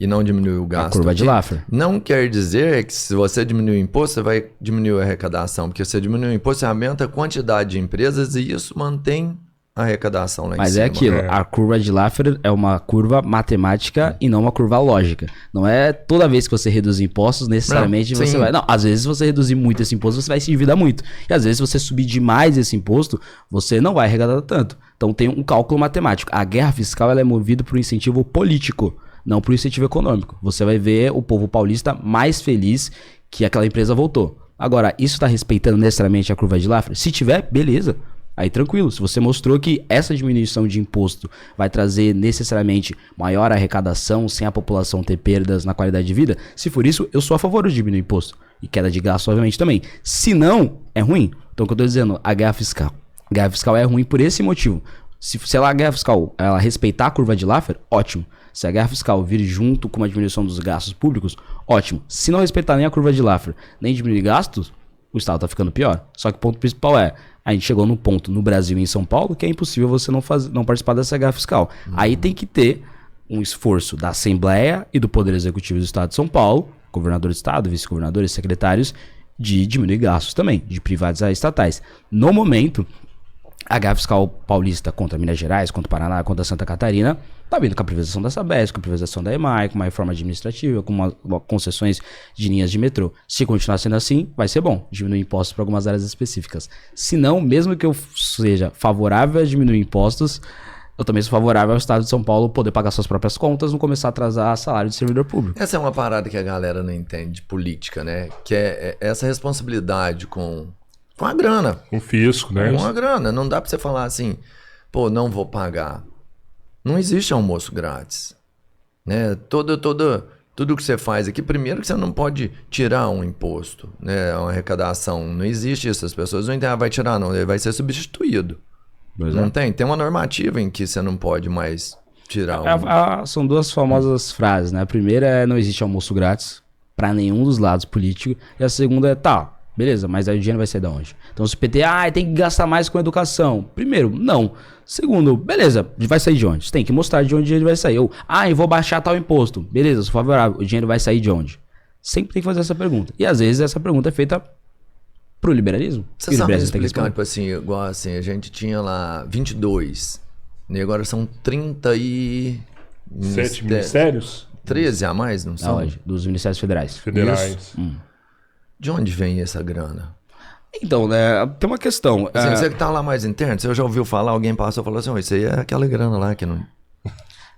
e não diminui o gasto, a curva de Laffer. Não quer dizer que se você diminuir o imposto, você vai diminuir a arrecadação. Porque se você diminui o imposto, você aumenta a quantidade de empresas e isso mantém arrecadação lá em Mas cima. é aquilo, a curva de Laffer é uma curva matemática e não uma curva lógica. Não é toda vez que você reduz impostos, necessariamente você vai... Não, às vezes se você reduzir muito esse imposto, você vai se endividar muito. E às vezes se você subir demais esse imposto, você não vai arrecadar tanto. Então tem um cálculo matemático. A guerra fiscal ela é movida por um incentivo político, não por um incentivo econômico. Você vai ver o povo paulista mais feliz que aquela empresa voltou. Agora, isso está respeitando necessariamente a curva de Laffer? Se tiver, beleza. Aí tranquilo, se você mostrou que essa diminuição de imposto vai trazer necessariamente maior arrecadação sem a população ter perdas na qualidade de vida, se for isso, eu sou a favor de diminuir imposto. E queda de gasto, obviamente, também. Se não, é ruim. Então o que eu tô dizendo, a guerra fiscal. A guerra fiscal é ruim por esse motivo. Se a guerra fiscal ela respeitar a curva de Laffer, ótimo. Se a guerra fiscal vir junto com uma diminuição dos gastos públicos, ótimo. Se não respeitar nem a curva de Laffer, nem diminuir gastos, o Estado tá ficando pior. Só que o ponto principal é, a gente chegou num ponto no Brasil e em São Paulo que é impossível você não participar dessa guerra fiscal. Aí tem que ter um esforço da Assembleia e do Poder Executivo do Estado de São Paulo, governador do Estado, vice-governadores, secretários, de diminuir gastos também, de privatizar estatais. No momento, a guerra fiscal paulista contra Minas Gerais, contra o Paraná, contra Santa Catarina, tá vindo com a privatização da Sabesp, com a privatização da EMAI, com uma reforma administrativa, com concessões de linhas de metrô. Se continuar sendo assim, vai ser bom, diminuir impostos para algumas áreas específicas. Se não, mesmo que eu seja favorável a diminuir impostos, eu também sou favorável ao Estado de São Paulo poder pagar suas próprias contas, não começar a atrasar salário de servidor público. Essa é uma parada que a galera não entende de política, né? Que é essa responsabilidade com a grana. Com fisco, né? Com a grana. Não dá pra você falar assim, pô, não vou pagar. Não existe almoço grátis, né? Tudo que você faz aqui, primeiro que você não pode tirar um imposto, né? Uma arrecadação, não existe isso. As pessoas não entendem, vai tirar não, ele vai ser substituído. Não tem? Tem uma normativa em que você não pode mais tirar São duas famosas frases, né? A primeira é não existe almoço grátis para nenhum dos lados políticos. E a segunda é, tá, beleza, mas aí o dinheiro vai sair de onde? Então se o PT, tem que gastar mais com educação. Primeiro, não. Segundo, beleza, vai sair de onde? Você tem que mostrar de onde o dinheiro vai sair. Ou, eu vou baixar tal imposto. Beleza, sou favorável, o dinheiro vai sair de onde? Sempre tem que fazer essa pergunta. E às vezes essa pergunta é feita pro liberalismo. Você sabe me explicar, tipo assim, igual assim, a gente tinha lá 22, e agora são 7 ministérios? 13 a mais, não são? Dos ministérios federais. De onde vem essa grana? Então, né, tem uma questão. Assim, você que tá lá mais interno, você já ouviu falar, alguém passou e falou assim, isso aí é aquela grana lá que não...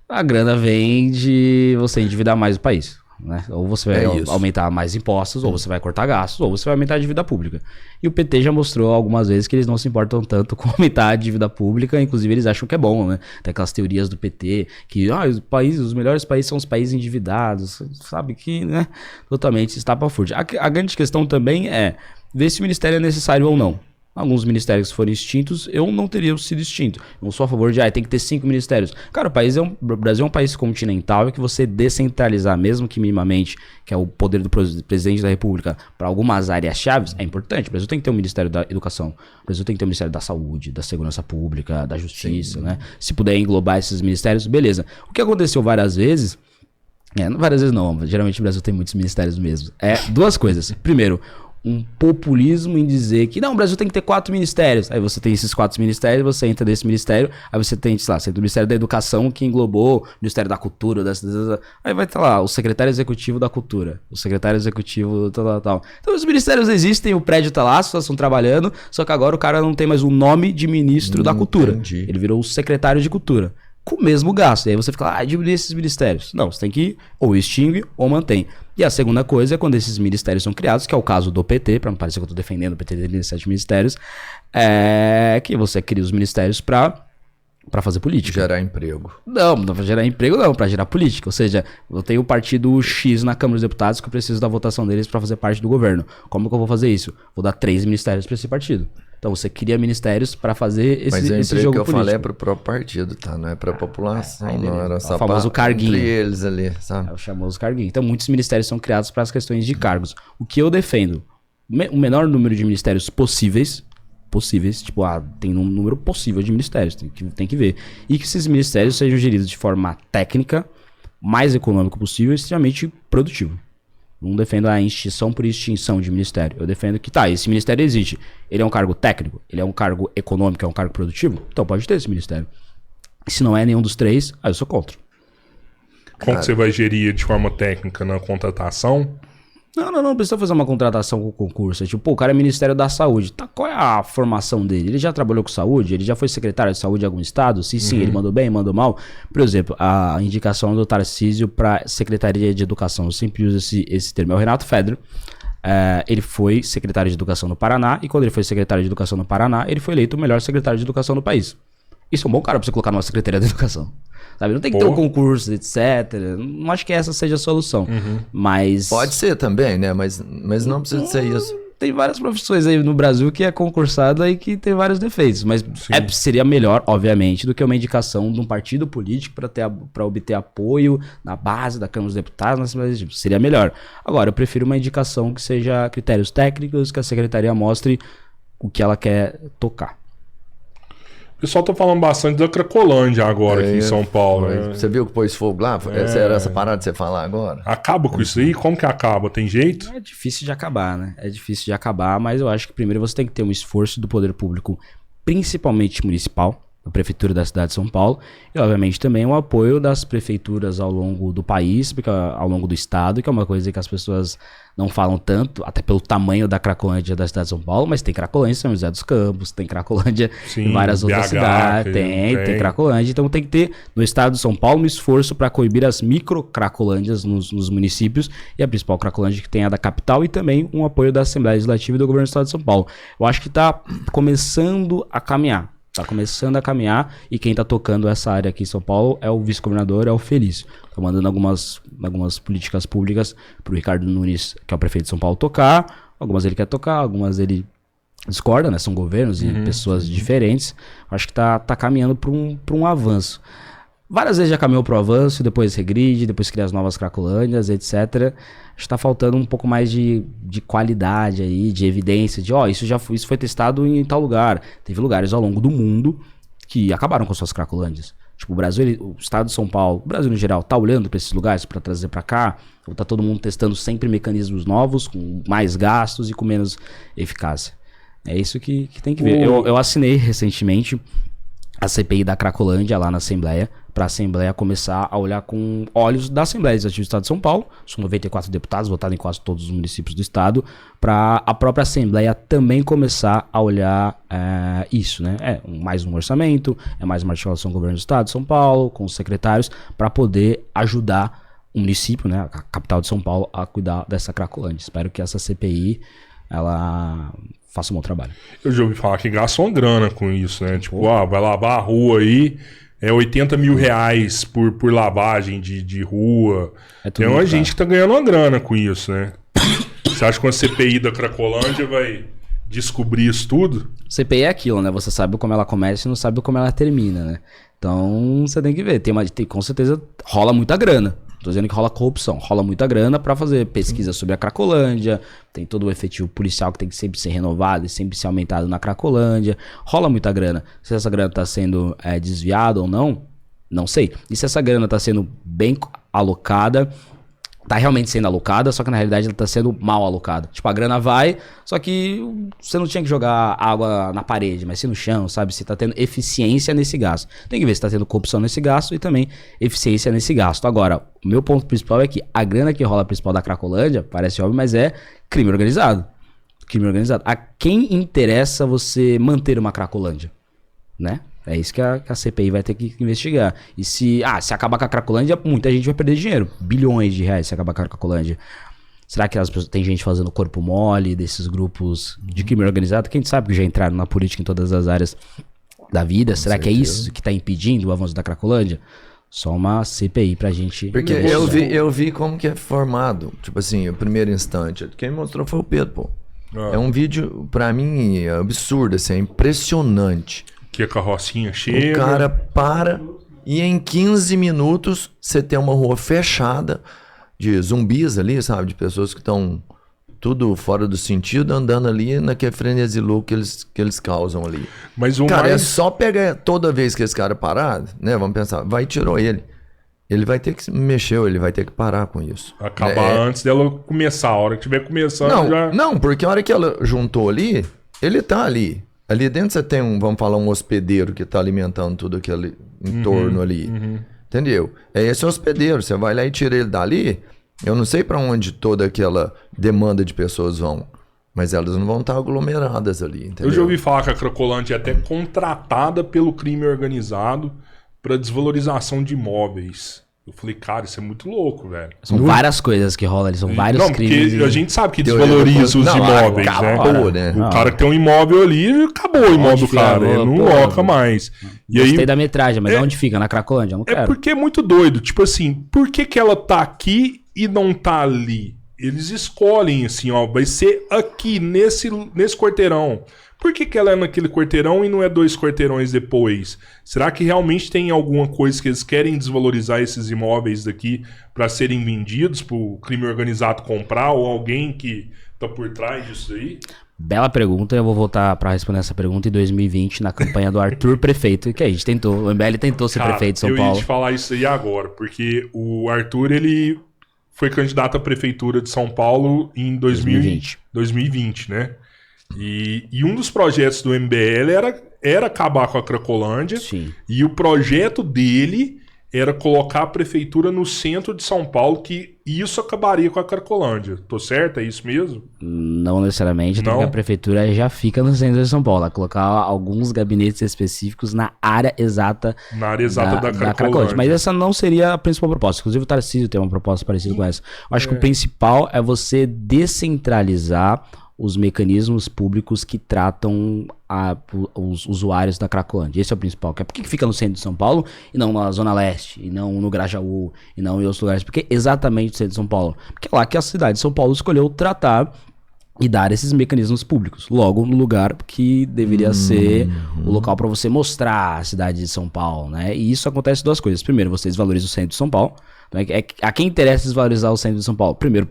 A grana vem de você endividar mais o país, né? Ou você vai aumentar mais impostos, ou você vai cortar gastos, ou você vai aumentar a dívida pública. E o PT já mostrou algumas vezes que eles não se importam tanto com aumentar a dívida pública, inclusive eles acham que é bom, né? Tem aquelas teorias do PT que os melhores países são os países endividados, sabe que, né? Totalmente estapafúrdio. A grande questão também é ver se o ministério é necessário ou não. Alguns ministérios que forem extintos, eu não teria sido extinto. Eu sou a favor de, tem que ter 5 ministérios. Cara, o Brasil é um país continental e que você descentralizar, mesmo que minimamente, que é o poder do presidente da República, para algumas áreas chaves, é importante. O Brasil tem que ter um Ministério da Educação, o Brasil tem que ter um Ministério da Saúde, da Segurança Pública, da Justiça, né? Se puder englobar esses ministérios, beleza. O que aconteceu várias vezes... várias vezes não, geralmente o Brasil tem muitos ministérios mesmo. Duas coisas. Primeiro, um populismo em dizer que não, o Brasil tem que ter 4 ministérios. Aí você tem esses 4 ministérios, você entra nesse ministério, aí você tem, sei lá, você tem o Ministério da Educação que englobou o Ministério da Cultura, aí vai estar lá o secretário executivo da Cultura, o secretário executivo tal. Então os ministérios existem, o prédio tá lá, as pessoas estão trabalhando, só que agora o cara não tem mais o nome de ministro da Cultura. Entendi. Ele virou o secretário de Cultura. Com o mesmo gasto. E aí você fica diminui esses ministérios. Não, você tem que ou extingue ou mantém. E a segunda coisa é quando esses ministérios são criados, que é o caso do PT, para não parecer que eu tô defendendo o PT de 7 ministérios, é que você cria os ministérios para fazer política. Gerar emprego. Não para gerar emprego não, para gerar política. Ou seja, eu tenho o partido X na Câmara dos Deputados que eu preciso da votação deles para fazer parte do governo. Como que eu vou fazer isso? Vou dar 3 ministérios para esse partido. Então você cria ministérios para fazer esse jogo político. Mas o emprego que eu falei é pro próprio partido, tá? Não é pra população, não. Era só o famoso carguinho. Entre eles ali, sabe? É o famoso carguinho. Então muitos ministérios são criados para as questões de cargos. O que eu defendo, o menor número de ministérios possíveis, tipo, tem um número possível de ministérios, tem que ver. E que esses ministérios sejam geridos de forma técnica, mais econômico possível e extremamente produtivo. Não defendo a extinção por extinção de ministério. Eu defendo que, esse ministério existe. Ele é um cargo técnico? Ele é um cargo econômico? É um cargo produtivo? Então pode ter esse ministério. Se não é nenhum dos três, aí eu sou contra. Como que você vai gerir de forma técnica na contratação? Não precisa fazer uma contratação com concurso. É tipo, o cara é Ministério da Saúde. Qual é a formação dele? Ele já trabalhou com saúde? Ele já foi secretário de saúde em algum estado? Se sim, ele mandou bem, mandou mal? Por exemplo, a indicação do Tarcísio para Secretaria de Educação. Eu sempre uso esse termo. É o Renato Fedro. Ele foi secretário de Educação no Paraná. E quando ele foi secretário de Educação no Paraná, ele foi eleito o melhor secretário de Educação do país. Isso é um bom cara para você colocar numa Secretaria de Educação. Sabe? Não tem que ter um concurso, etc. Não acho que essa seja a solução. Mas... Pode ser também, né? Mas não precisa ser isso. Tem várias profissões aí no Brasil que é concursada e que tem vários defeitos. Mas seria melhor, obviamente, do que uma indicação de um partido político para obter apoio na base da Câmara dos Deputados. Seria melhor. Agora, eu prefiro uma indicação que seja critérios técnicos, que a secretaria mostre o que ela quer tocar. O pessoal tá falando bastante da Cracolândia agora aqui em São Paulo. Né? Você viu que pôs fogo lá? Era essa parada de você falar agora? Acaba com isso aí? Como que acaba? Tem jeito? É difícil de acabar, né? É difícil de acabar, mas eu acho que primeiro você tem que ter um esforço do poder público, principalmente municipal, da Prefeitura da cidade de São Paulo, e obviamente também o apoio das prefeituras ao longo do país, porque, ao longo do estado, que é uma coisa que as pessoas não falam tanto, até pelo tamanho da Cracolândia da cidade de São Paulo, mas tem Cracolândia em São José dos Campos, tem Cracolândia em várias outras cidades, tem Cracolândia, então tem que ter no estado de São Paulo um esforço para coibir as micro Cracolândias nos municípios, e a principal Cracolândia que tem a da capital, e também um apoio da Assembleia Legislativa e do Governo do Estado de São Paulo. Eu acho que está começando a caminhar. E quem tá tocando essa área aqui em São Paulo é o vice-governador, é o Felício. Tá mandando algumas políticas públicas pro Ricardo Nunes, que é o prefeito de São Paulo, tocar. Algumas ele quer tocar, algumas ele discorda, né? São governos e pessoas diferentes. Acho que tá caminhando pra um avanço. Várias vezes já caminhou pro avanço, depois regride, depois cria as novas Cracolândias, etc. Acho que tá faltando um pouco mais de qualidade aí, de evidência, de isso foi testado em tal lugar. Teve lugares ao longo do mundo que acabaram com suas Cracolândias. Tipo, o Brasil, o estado de São Paulo, o Brasil no geral, tá olhando para esses lugares para trazer para cá? Ou tá todo mundo testando sempre mecanismos novos, com mais gastos e com menos eficácia? É isso que tem que ver. Eu assinei recentemente a CPI da Cracolândia lá na Assembleia, para a Assembleia começar a olhar com olhos da Assembleia Legislativa do Estado de São Paulo. São 94 deputados, votados em quase todos os municípios do estado, para a própria Assembleia também começar a olhar isso, né? Mais um orçamento, mais uma articulação com o Governo do Estado de São Paulo, com os secretários, para poder ajudar o município, né, a capital de São Paulo, a cuidar dessa Cracolândia. Espero que essa CPI, ela faça um bom trabalho. Eu já ouvi falar que gasta uma grana com isso, né? Tipo, vai lavar a rua aí, 80 mil reais por lavagem de rua. Tem uma gente que tá ganhando uma grana com isso, né? Você acha que a CPI da Cracolândia vai descobrir isso tudo? CPI é aquilo, né? Você sabe como ela começa e não sabe como ela termina, né? Então, você tem que ver. Com certeza rola muita grana. Tô dizendo que rola corrupção, rola muita grana para fazer pesquisa sobre a Cracolândia, tem todo o efetivo policial que tem que sempre ser renovado e sempre ser aumentado na Cracolândia, rola muita grana. Se essa grana tá sendo desviada ou não sei. E se essa grana tá sendo bem alocada, tá realmente sendo alocada, só que na realidade ela tá sendo mal alocada. Tipo, a grana vai, só que você não tinha que jogar água na parede, mas sim no chão, sabe? Você tá tendo eficiência nesse gasto. Tem que ver se tá tendo corrupção nesse gasto e também eficiência nesse gasto. Agora, o meu ponto principal é que a grana que rola principal da Cracolândia, parece óbvio, mas é crime organizado. Crime organizado. A quem interessa você manter uma Cracolândia, né? É isso que a CPI vai ter que investigar. E se acabar com a Cracolândia, muita gente vai perder dinheiro. Bilhões de reais se acabar com a Cracolândia. Será que tem gente fazendo corpo mole desses grupos de crime organizado? Quem sabe que já entraram na política em todas as áreas da vida? Será que é isso que está impedindo o avanço da Cracolândia? Só uma CPI pra gente... Porque eu vi como que é formado. Tipo assim, o primeiro instante. Quem mostrou foi o Pedro, pô. É um vídeo, pra mim, absurdo, assim, é impressionante. Que a carrocinha chega... O cara para e em 15 minutos você tem uma rua fechada de zumbis ali, sabe? De pessoas que estão tudo fora do sentido, andando ali naquele frenesi louco que eles causam ali. Mas cara, é só pegar toda vez que esse cara parar, né? Vamos pensar, vai e tirou ele. ele vai ter que se mexer, ele vai ter que parar com isso. Acabar antes dela começar. A hora que tiver começando já... Não, porque a hora que ela juntou ali, ele tá ali. Ali dentro você tem vamos falar, um hospedeiro que tá alimentando tudo aquele entorno ali. Entendeu? É esse hospedeiro. Você vai lá e tira ele dali. Eu não sei para onde toda aquela demanda de pessoas vão. Mas elas não vão estar aglomeradas ali, entendeu? Eu já ouvi falar que a Cracolândia é até contratada pelo crime organizado para desvalorização de imóveis. Eu falei, cara, isso é muito louco, velho. São várias coisas que rolam ali, são vários crimes. Porque a gente sabe que desvaloriza os imóveis, né? O cara que tem um imóvel ali, acabou o imóvel do cara, ele não loca mais. E gostei aí, da metragem, mas onde fica? Na Cracolândia, eu não quero. É porque é muito doido, tipo assim, por que ela tá aqui e não tá ali? Eles escolhem assim, ó, vai ser aqui, nesse quarteirão. Por que ela é naquele quarteirão e não é 2 quarteirões depois? Será que realmente tem alguma coisa que eles querem desvalorizar esses imóveis daqui para serem vendidos para o crime organizado comprar ou alguém que tá por trás disso aí? Bela pergunta, eu vou voltar para responder essa pergunta em 2020 na campanha do Arthur Prefeito, que a gente tentou, o MBL tentou ser prefeito de São Paulo. Eu ia te falar isso aí agora, porque o Arthur, ele foi candidato à prefeitura de São Paulo em 2020, né? E um dos projetos do MBL era acabar com a Cracolândia. Sim. E o projeto dele era colocar a prefeitura no centro de São Paulo, que isso acabaria com a Cracolândia. Tô certo? É isso mesmo? Não necessariamente, porque a prefeitura já fica no centro de São Paulo. Ela colocar alguns gabinetes específicos na área exata, da Cracolândia. Mas essa não seria a principal proposta. Inclusive o Tarcísio tem uma proposta parecida com essa. Eu acho que o principal é você descentralizar os mecanismos públicos que tratam os usuários da Cracolândia. Esse é o principal. Por que fica no centro de São Paulo e não na Zona Leste, e não no Grajaú, e não em outros lugares? Porque exatamente no centro de São Paulo. Porque é lá que a cidade de São Paulo escolheu tratar e dar esses mecanismos públicos. Logo, no lugar que deveria ser o local para você mostrar a cidade de São Paulo, né? E isso acontece duas coisas. Primeiro, você desvaloriza o centro de São Paulo. A quem interessa desvalorizar o centro de São Paulo? Primeiro,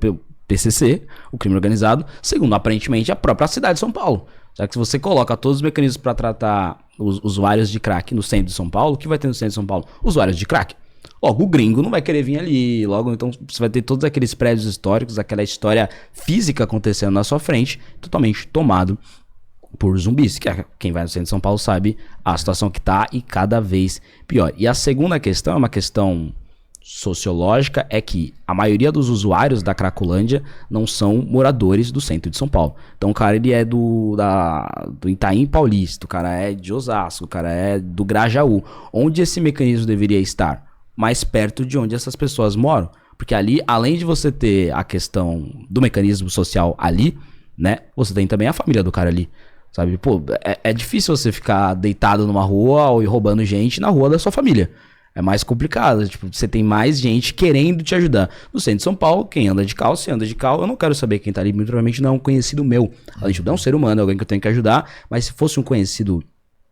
PCC, o crime organizado. Segundo, aparentemente, a própria cidade de São Paulo. Já que se você coloca todos os mecanismos para tratar os usuários de crack no centro de São Paulo, o que vai ter no centro de São Paulo? Usuários de crack. Logo, o gringo não vai querer vir ali. Logo, então, você vai ter todos aqueles prédios históricos, aquela história física acontecendo na sua frente, totalmente tomado por zumbis. Que quem vai no centro de São Paulo sabe a situação que tá e cada vez pior. E a segunda questão é uma questão sociológica, é que a maioria dos usuários da Cracolândia não são moradores do centro de São Paulo. Então o cara ele é do Itaim Paulista, o cara é de Osasco, o cara é do Grajaú. Onde esse mecanismo deveria estar? Mais perto de onde essas pessoas moram. Porque ali, além de você ter a questão do mecanismo social ali, né, você tem também a família do cara ali. Sabe? Pô, é difícil você ficar deitado numa rua ou roubando gente na rua da sua família. É mais complicado, tipo, você tem mais gente querendo te ajudar. No centro de São Paulo, quem anda de carro, você anda de carro, eu não quero saber quem tá ali, muito provavelmente não é um conhecido meu. Além de tudo, é um ser humano, é alguém que eu tenho que ajudar, mas se fosse um conhecido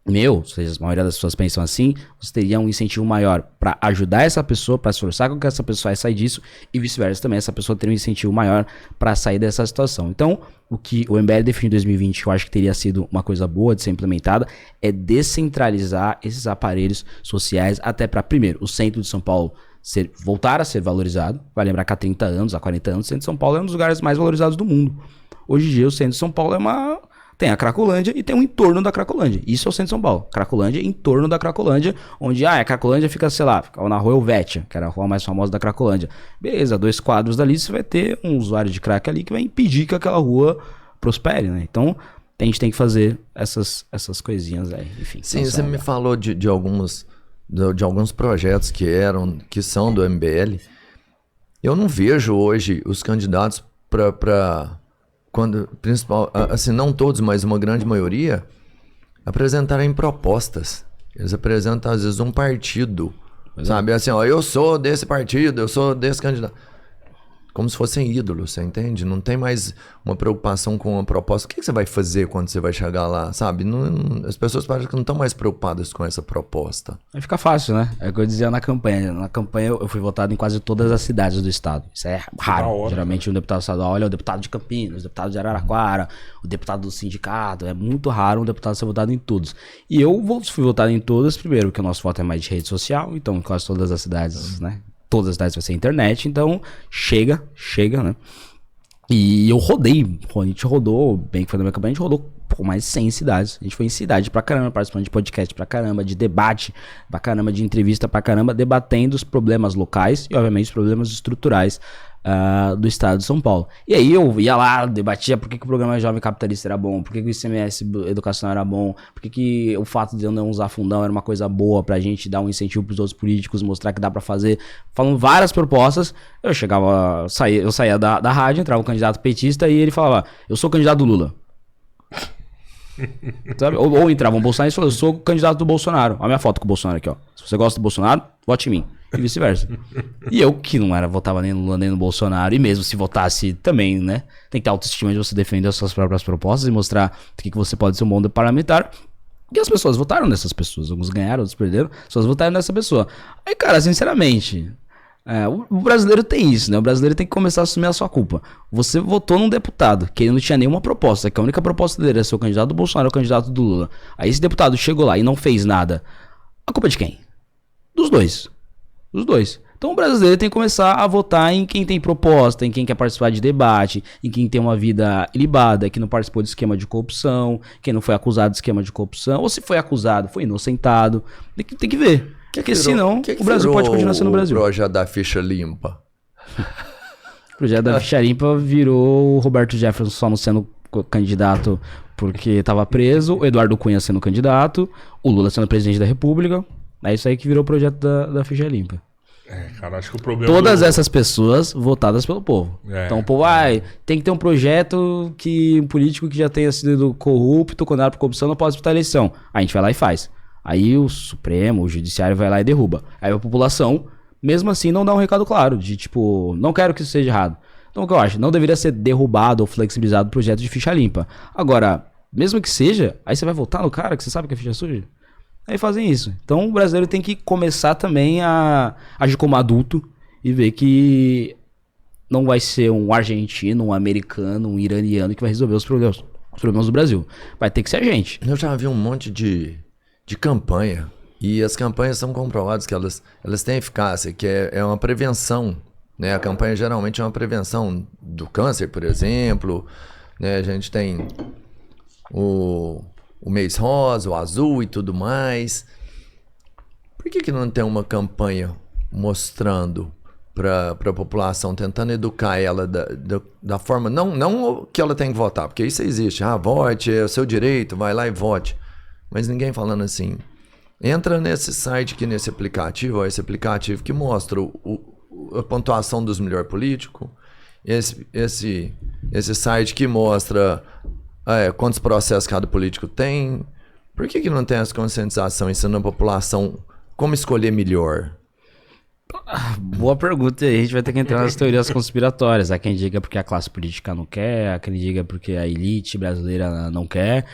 meu, ou seja, a maioria das pessoas pensam assim, você teria um incentivo maior para ajudar essa pessoa, para esforçar com que essa pessoa saia disso, e vice-versa também, essa pessoa teria um incentivo maior para sair dessa situação. Então, o que o MBL definiu em 2020, que eu acho que teria sido uma coisa boa de ser implementada, é descentralizar esses aparelhos sociais, até para, primeiro, o centro de São Paulo voltar a ser valorizado. Vai lembrar que há 30 anos, há 40 anos, o centro de São Paulo é um dos lugares mais valorizados do mundo. Hoje em dia, o centro de São Paulo tem a Cracolândia e tem um entorno da Cracolândia. Isso é o centro de São Paulo. Cracolândia, entorno da Cracolândia, onde a Cracolândia fica, sei lá, fica na rua Helvétia, que era a rua mais famosa da Cracolândia. Beleza, 2 quadros dali, você vai ter um usuário de crack ali que vai impedir que aquela rua prospere, né? Então, a gente tem que fazer essas coisinhas aí, enfim. Sim, você me falou de alguns projetos que são do MBL. Eu não vejo hoje os candidatos para principal, assim, não todos, mas uma grande maioria, apresentarem propostas. Eles apresentam, às vezes, um partido, sabe? Assim, ó, eu sou desse partido, eu sou desse candidato. Como se fossem ídolos, você entende? Não tem mais uma preocupação com a proposta. O que você vai fazer quando você vai chegar lá, sabe? As pessoas parecem que não estão mais preocupadas com essa proposta. Aí fica fácil, né? É o que eu dizia na campanha. Na campanha eu fui votado em quase todas as cidades do estado. Isso é raro. Geralmente um deputado estadual é o deputado de Campinas, o deputado de Araraquara, o deputado do sindicato. É muito raro um deputado ser votado em todos. E eu fui votado em todas, primeiro, porque o nosso voto é mais de rede social, então em quase todas as cidades, né? todas as cidades vai ser internet, então chega, né? E eu rodei, a gente rodou, bem que foi na minha campanha, a gente rodou mais de 100 cidades. A gente foi em cidade pra caramba, participando de podcast pra caramba, de debate pra caramba, de entrevista pra caramba, debatendo os problemas locais e, obviamente, os problemas estruturais do estado de São Paulo. E aí eu ia lá, debatia por que o programa Jovem Capitalista era bom, por que o ICMS educacional era bom, por que o fato de eu não usar fundão era uma coisa boa pra gente dar um incentivo pros outros políticos, mostrar que dá pra fazer, falando várias propostas. Eu chegava, eu saía da rádio, entrava um candidato petista e ele falava, eu sou candidato do Lula. Sabe? Ou entrava um Bolsonaro e falava, eu sou candidato do Bolsonaro. Olha a minha foto com o Bolsonaro aqui, ó. Se você gosta do Bolsonaro, vote em mim. E vice-versa. E eu, que não votava nem no Lula nem no Bolsonaro, e mesmo se votasse também, né? Tem que ter autoestima de você defender as suas próprias propostas e mostrar que você pode ser um bom parlamentar. E as pessoas votaram nessas pessoas. Alguns ganharam, outros perderam. As pessoas votaram nessa pessoa. Aí, cara, sinceramente, o brasileiro tem isso, né? O brasileiro tem que começar a assumir a sua culpa. Você votou num deputado que ele não tinha nenhuma proposta, que a única proposta dele era ser o candidato do Bolsonaro ou o candidato do Lula. Aí esse deputado chegou lá e não fez nada. A culpa é de quem? Dos dois. Os dois. Então o brasileiro tem que começar a votar em quem tem proposta, em quem quer participar de debate, em quem tem uma vida ilibada, que não participou de esquema de corrupção, quem não foi acusado de esquema de corrupção, ou se foi acusado, foi inocentado. Tem que ver. Porque senão o Brasil pode continuar sendo o Brasil. O projeto da ficha limpa. O projeto da ficha limpa virou o Roberto Jefferson só não sendo candidato porque estava preso, o Eduardo Cunha sendo candidato, o Lula sendo presidente da República. É isso aí que virou o projeto da ficha limpa. Cara, acho que o problema... Todas essas pessoas votadas pelo povo. Então o povo, tem que ter um projeto que um político que já tenha sido corrupto, condenado por corrupção, não pode disputar a eleição. Aí a gente vai lá e faz. Aí o Supremo, o Judiciário vai lá e derruba. Aí a população, mesmo assim, não dá um recado claro de tipo, não quero que isso seja errado. Então o que eu acho? Não deveria ser derrubado ou flexibilizado o projeto de ficha limpa. Agora, mesmo que seja, aí você vai votar no cara que você sabe que é ficha suja? Aí fazem isso. Então o brasileiro tem que começar também a agir como adulto e ver que não vai ser um argentino, um americano, um iraniano que vai resolver os problemas do Brasil. Vai ter que ser a gente. Eu já vi um monte de campanha e as campanhas são comprovadas que elas têm eficácia, que é uma prevenção, né? A campanha geralmente é uma prevenção do câncer, por exemplo, né? A gente tem o mês rosa, o azul e tudo mais. Por que não tem uma campanha mostrando para a população, tentando educar ela da forma, não que ela tem que votar, porque isso existe, vote, é o seu direito, vai lá e vote, mas ninguém falando assim, entra nesse site aqui, nesse aplicativo, esse aplicativo que mostra a pontuação dos melhores políticos, esse site que mostra quantos processos cada político tem. Por que não tem essa conscientização ensinando a população como escolher melhor? Boa pergunta. Aí a gente vai ter que entrar nas teorias conspiratórias. Há quem diga porque a classe política não quer, há quem diga porque a elite brasileira não quer.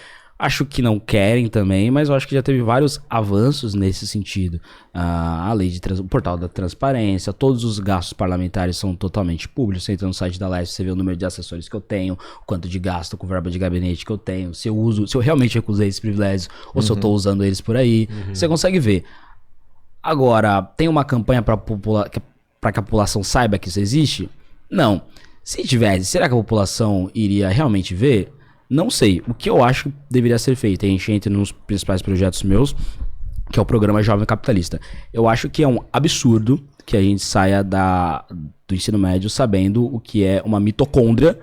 Acho que não querem também, mas eu acho que já teve vários avanços nesse sentido. A lei o portal da transparência, todos os gastos parlamentares são totalmente públicos. Você entra no site da Live, você vê o número de assessores que eu tenho, o quanto de gasto com verba de gabinete que eu tenho, se eu realmente recusei esses privilégios ou se eu estou usando eles por aí. Você consegue ver. Agora, tem uma campanha para que a população saiba que isso existe? Não. Se tivesse, será que a população iria realmente ver? Não sei. O que eu acho que deveria ser feito, a gente entra nos principais projetos meus, que é o programa Jovem Capitalista. Eu acho que é um absurdo que a gente saia do ensino médio sabendo o que é uma mitocôndria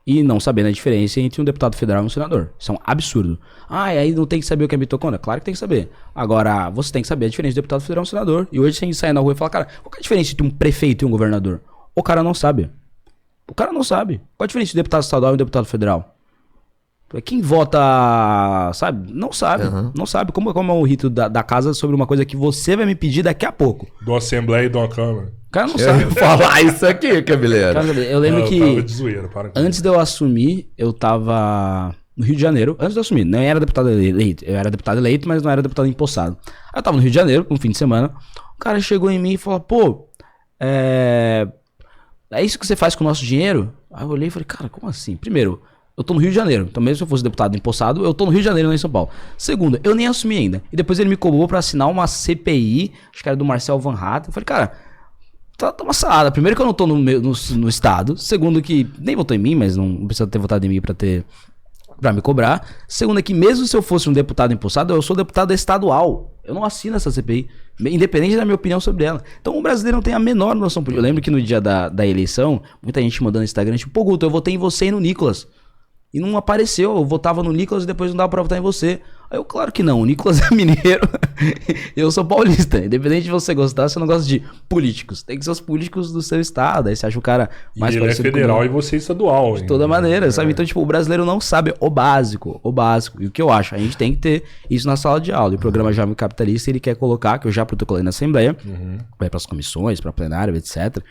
e não sabendo a diferença entre um deputado federal e um senador. Isso é um absurdo. Aí não tem que saber o que é mitocôndria? Claro que tem que saber. Agora, você tem que saber a diferença de deputado federal e um senador. E hoje, se a gente sair na rua e falar, cara, qual é a diferença entre um prefeito e um governador? O cara não sabe. Qual é a diferença de deputado estadual e um deputado federal? Quem vota, sabe? Não sabe. Não sabe. Como é o rito da casa sobre uma coisa que você vai me pedir daqui a pouco. Do Assembleia e da Câmara. O cara não sabe. Falar isso aqui, Cabeleiro. Eu lembro que tava de zoeira, antes de eu assumir, eu tava no Rio de Janeiro. Antes de eu assumir, não era deputado eleito. Eu era deputado eleito, mas não era deputado empossado. Aí eu tava no Rio de Janeiro, um fim de semana. O cara chegou em mim e falou, é isso que você faz com o nosso dinheiro? Aí eu olhei e falei, cara, como assim? Primeiro, eu tô no Rio de Janeiro, então mesmo se eu fosse deputado empossado, eu tô no Rio de Janeiro, não em São Paulo. Segundo, eu nem assumi ainda. E depois ele me cobrou pra assinar uma CPI, acho que era do Marcel Van Hatten. Eu falei, cara, tá uma salada. Primeiro que eu não tô no estado. Segundo que nem votou em mim, mas não precisa ter votado em mim pra me cobrar. Segundo é que mesmo se eu fosse um deputado empossado, eu sou deputado estadual. Eu não assino essa CPI, independente da minha opinião sobre ela. Então o brasileiro não tem a menor noção. Eu lembro que no dia da eleição, muita gente mandando no Instagram, tipo, pô, Guto, eu votei em você e no Nicolas. E não apareceu, eu votava no Nicolas e depois não dava pra votar em você. Aí eu, claro que não, o Nicolas é mineiro, eu sou paulista. Independente de você gostar, você não gosta de políticos. Tem que ser os políticos do seu estado. Aí você acha o cara mais e ele é federal e você é estadual. De toda maneira, sabe? Então, tipo, o brasileiro não sabe o básico. E o que eu acho? A gente tem que ter isso na sala de aula. E o programa Jovem Capitalista, ele quer colocar, que eu já protocolei na Assembleia, vai pras comissões, pra plenário, etc.,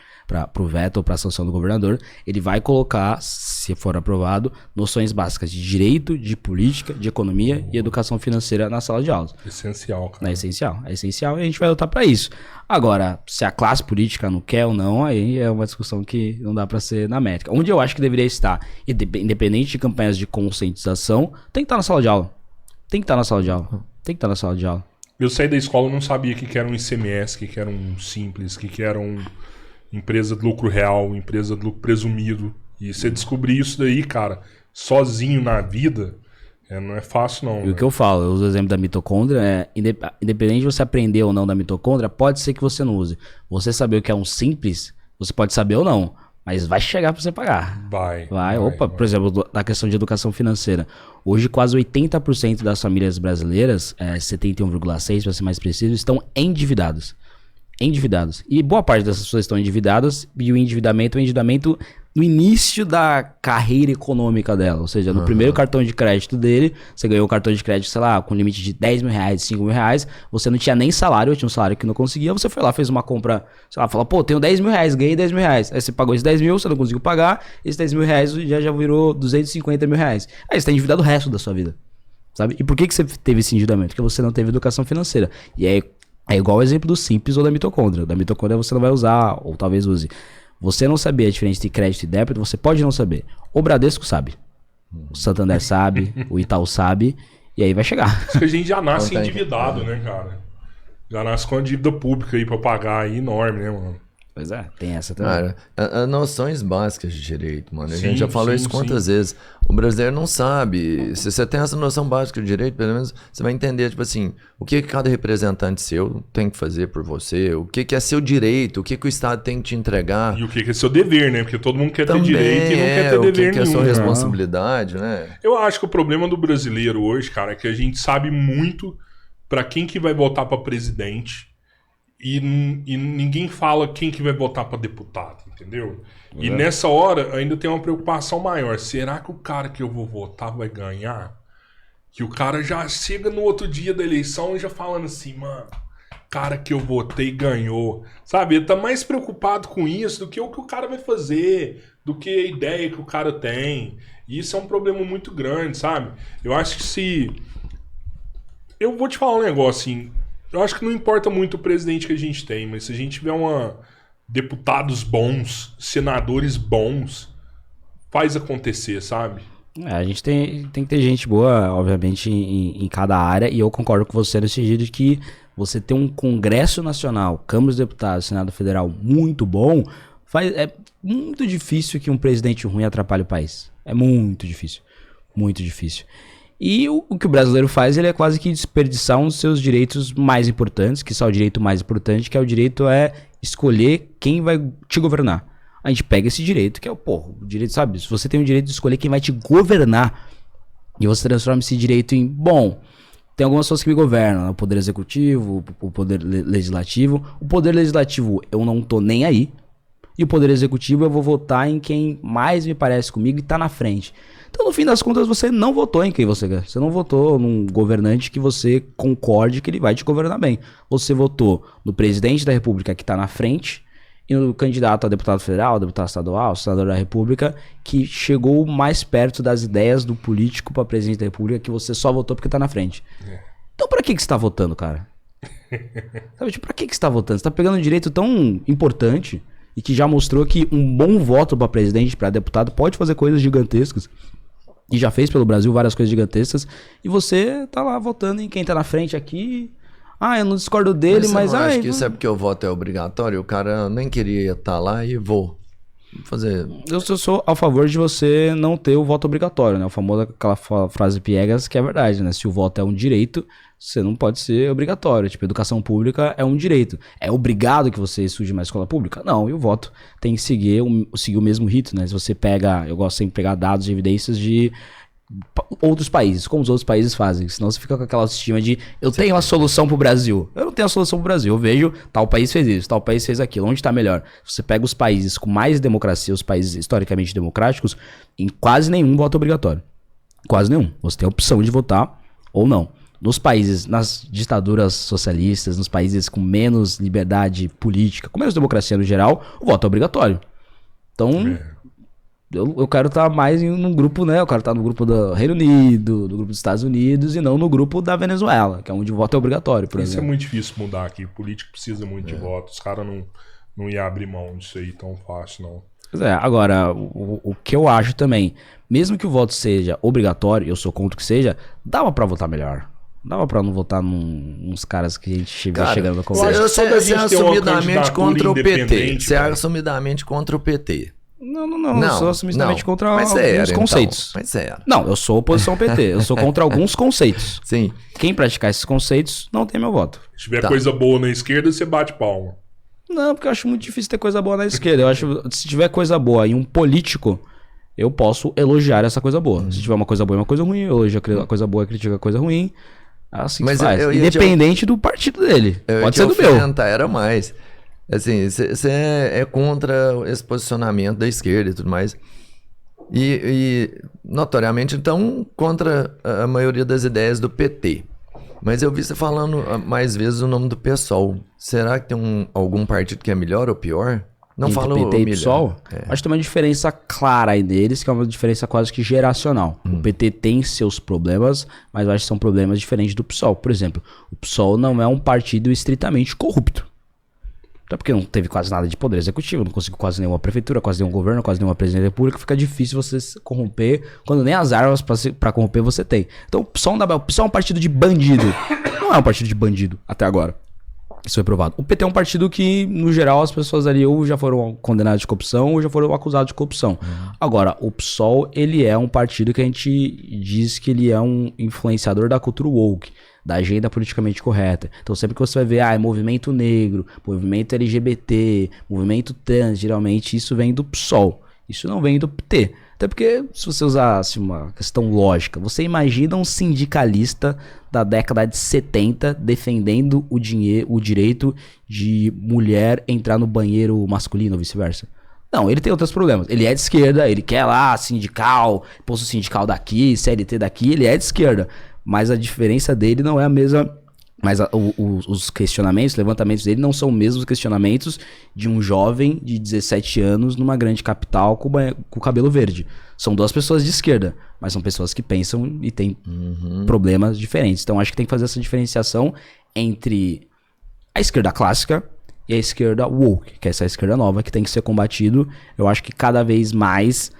pro veto ou pra sanção do governador, ele vai colocar, se for aprovado, noções básicas de direito, de política, de economia e educação financeira na sala de aula. Essencial, cara. É essencial e a gente vai lutar pra isso. Agora, se a classe política não quer ou não, aí é uma discussão que não dá pra ser na métrica. Onde eu acho que deveria estar, independente de campanhas de conscientização, tem que estar na sala de aula. Eu saí da escola e não sabia o que era um ICMS, o que era um Simples, o que era um empresa de lucro real, empresa de lucro presumido. E você descobrir isso daí, cara, sozinho na vida, não é fácil não. E o que eu falo, eu uso o exemplo da mitocôndria, independente de você aprender ou não da mitocôndria, pode ser que você não use. Você saber o que é um simples, você pode saber ou não, mas vai chegar pra você pagar. Vai. Por exemplo, na questão de educação financeira. Hoje quase 80% das famílias brasileiras, 71,6% para ser mais preciso, estão endividadas. E boa parte dessas pessoas estão endividadas, e o endividamento no início da carreira econômica dela. Ou seja, no primeiro cartão de crédito dele, você ganhou o cartão de crédito, sei lá, com limite de 10 mil reais, 5 mil reais, você não tinha nem salário, eu tinha um salário que não conseguia, você foi lá, fez uma compra, sei lá, falou, pô, tenho 10 mil reais, ganhei 10 mil reais. Aí você pagou esses 10 mil, você não conseguiu pagar, esses 10 mil reais já virou 250 mil reais. Aí você tá endividado o resto da sua vida, sabe? E por que você teve esse endividamento? Porque você não teve educação financeira. E aí, é igual o exemplo do Simples ou da mitocôndria. Da mitocôndria você não vai usar, ou talvez use. Você não saber a diferença entre crédito e débito, você pode não saber. O Bradesco sabe. O Santander sabe, o Itaú sabe, e aí vai chegar. Isso que a gente já nasce endividado, né, cara? Já nasce com a dívida pública aí pra pagar aí enorme, né, mano? Pois é, tem essa também. Cara, noções básicas de direito, mano. A gente já falou isso quantas vezes. O brasileiro não sabe. Se você tem essa noção básica de direito, pelo menos você vai entender, tipo assim, o que cada representante seu tem que fazer por você, o que é seu direito, o que o Estado tem que te entregar. E o que é seu dever, né? Porque todo mundo quer ter direito e não quer ter dever nenhum. O que é sua responsabilidade, né? Eu acho que o problema do brasileiro hoje, cara, é que a gente sabe muito pra quem que vai votar pra presidente. E ninguém fala quem que vai votar pra deputado, entendeu? E nessa hora ainda tem uma preocupação maior. Será que o cara que eu vou votar vai ganhar? Que o cara já chega no outro dia da eleição e já falando assim, mano, cara que eu votei ganhou. Sabe? Ele tá mais preocupado com isso do que o cara vai fazer, do que a ideia que o cara tem. E isso é um problema muito grande, sabe? Eu acho que se... Eu vou te falar um negócio assim... Eu acho que não importa muito o presidente que a gente tem, mas se a gente tiver deputados bons, senadores bons, faz acontecer, sabe? A gente tem que ter gente boa, obviamente, em cada área, e eu concordo com você no sentido de que você ter um Congresso Nacional, Câmara dos Deputados, Senado Federal muito bom, é muito difícil que um presidente ruim atrapalhe o país. É muito difícil. Muito difícil. E o que o brasileiro faz, ele é quase que desperdiçar um dos seus direitos mais importantes, que só o direito mais importante, que é o direito escolher quem vai te governar. A gente pega esse direito, que é o direito, sabe? Se você tem o direito de escolher quem vai te governar, e você transforma esse direito em, bom, tem algumas pessoas que me governam, o poder executivo, o poder legislativo. O poder legislativo eu não tô nem aí, e o poder executivo eu vou votar em quem mais me parece comigo e tá na frente. Então, no fim das contas, você não votou em quem você quer. Você não votou num governante que você concorde que ele vai te governar bem. Você votou no presidente da República que está na frente e no candidato a deputado federal, deputado estadual, senador da República, que chegou mais perto das ideias do político para presidente da República que você só votou porque está na frente. Então, para que você está votando, cara? Sabe, tipo, para que você está votando? Você está pegando um direito tão importante e que já mostrou que um bom voto para presidente, para deputado, pode fazer coisas gigantescas. E já fez pelo Brasil várias coisas gigantescas. E você tá lá votando em quem tá na frente aqui. Ah, eu não discordo dele, mas... Não ai, acho que isso é porque o voto é obrigatório? O cara nem queria estar lá e vou fazer... Eu sou a favor de você não ter o voto obrigatório, né? O famoso, aquela frase piegas que é verdade, né? Se o voto é um direito, você não pode ser obrigatório. Tipo, educação pública é um direito. É obrigado que você estude uma escola pública? Não, e o voto tem que seguir o mesmo rito, né? Se você pega... Eu gosto sempre de pegar dados e evidências de outros países, como os outros países fazem. Senão você fica com aquela autoestima de eu tenho a solução pro Brasil. Eu não tenho a solução pro Brasil. Eu vejo tal país fez isso, tal país fez aquilo. Onde tá melhor? Você pega os países com mais democracia, os países historicamente democráticos, em quase nenhum voto obrigatório. Quase nenhum. Você tem a opção de votar ou não. Nos países, nas ditaduras socialistas, nos países com menos liberdade política, com menos democracia no geral, o voto é obrigatório. Então... Eu quero estar mais num grupo, né? Eu quero estar no grupo do Reino Unido, no grupo dos Estados Unidos e não no grupo da Venezuela, que é onde o voto é obrigatório, por exemplo. Isso é muito difícil mudar aqui. O político precisa muito de voto. Os caras não iam abrir mão disso aí tão fácil, não. Pois é, agora, o que eu acho também, mesmo que o voto seja obrigatório, eu sou contra que seja, dava pra votar melhor. Dava pra não votar nos caras que a gente vê chegando no Congresso. Você é assumidamente contra o PT. Você é assumidamente contra o PT. Não, eu sou assumidamente contra alguns conceitos. Então, mas sério. Não, eu sou oposição ao PT, eu sou contra alguns conceitos. Sim. Quem praticar esses conceitos não tem meu voto. Se tiver coisa boa na esquerda, você bate palma. Não, porque eu acho muito difícil ter coisa boa na esquerda. Eu acho que se tiver coisa boa em um político, eu posso elogiar essa coisa boa. Se tiver uma coisa boa e uma coisa ruim, eu elogio a coisa boa e critico a coisa ruim. Assim que faz. Independente do partido dele. Pode ser do meu. Era mais. Assim, você é contra esse posicionamento da esquerda e tudo mais. E notoriamente, então, contra a maioria das ideias do PT. Mas eu vi você falando mais vezes o nome do PSOL. Será que tem algum partido que é melhor ou pior? Não fala o PT e PSOL? Acho que tem uma diferença clara aí deles, que é uma diferença quase que geracional. O PT tem seus problemas, mas eu acho que são problemas diferentes do PSOL. Por exemplo, o PSOL não é um partido estritamente corrupto. Até porque não teve quase nada de poder executivo, não conseguiu quase nenhuma prefeitura, quase nenhum governo, quase nenhuma presidência da república. Fica difícil você se corromper quando nem as armas pra corromper você tem. Então o PSOL é um partido de bandido. Não é um partido de bandido até agora. Isso foi provado. O PT é um partido que, no geral, as pessoas ali ou já foram condenadas de corrupção ou já foram acusadas de corrupção. Agora, o PSOL, ele é um partido que a gente diz que ele é um influenciador da cultura woke, da agenda politicamente correta. Então sempre que você vai ver, é movimento negro, movimento LGBT, movimento trans, geralmente isso vem do PSOL. Isso não vem do PT. Até porque, se você usasse uma questão lógica, você imagina um sindicalista da década de 70 defendendo o direito de mulher entrar no banheiro masculino ou vice-versa? Não, ele tem outros problemas. Ele é de esquerda, ele quer lá sindical, posto sindical daqui, CLT daqui, ele é de esquerda. Mas a diferença dele não é a mesma. Mas os questionamentos, levantamentos dele não são os mesmos questionamentos de um jovem de 17 anos numa grande capital com cabelo verde. São duas pessoas de esquerda, mas são pessoas que pensam e têm problemas diferentes. Então acho que tem que fazer essa diferenciação entre a esquerda clássica e a esquerda woke, que é essa esquerda nova que tem que ser combatido. Eu acho que cada vez mais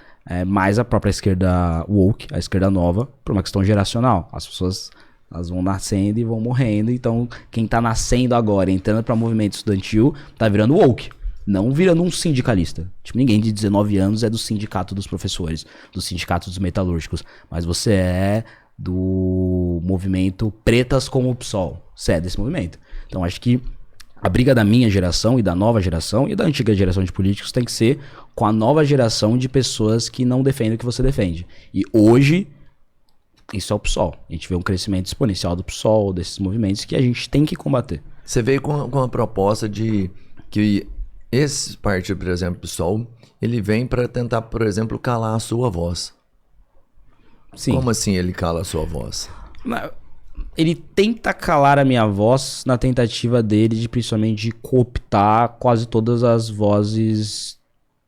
a própria esquerda woke, a esquerda nova, por uma questão geracional. As pessoas elas vão nascendo e vão morrendo. Então, quem tá nascendo agora, entrando pra movimento estudantil, tá virando woke. Não virando um sindicalista. Tipo, ninguém de 19 anos é do sindicato dos professores, do sindicato dos metalúrgicos. Mas você é do movimento Pretas como o PSOL. Você é desse movimento. Então, acho que a briga da minha geração e da nova geração e da antiga geração de políticos tem que ser com a nova geração de pessoas que não defendem o que você defende. E hoje... isso é o PSOL. A gente vê um crescimento exponencial do PSOL, desses movimentos que a gente tem que combater. Você veio com a proposta de que esse partido, por exemplo, PSOL, ele vem para tentar, por exemplo, calar a sua voz. Sim. Como assim ele cala a sua voz? Ele tenta calar a minha voz na tentativa dele de, principalmente, de cooptar quase todas as vozes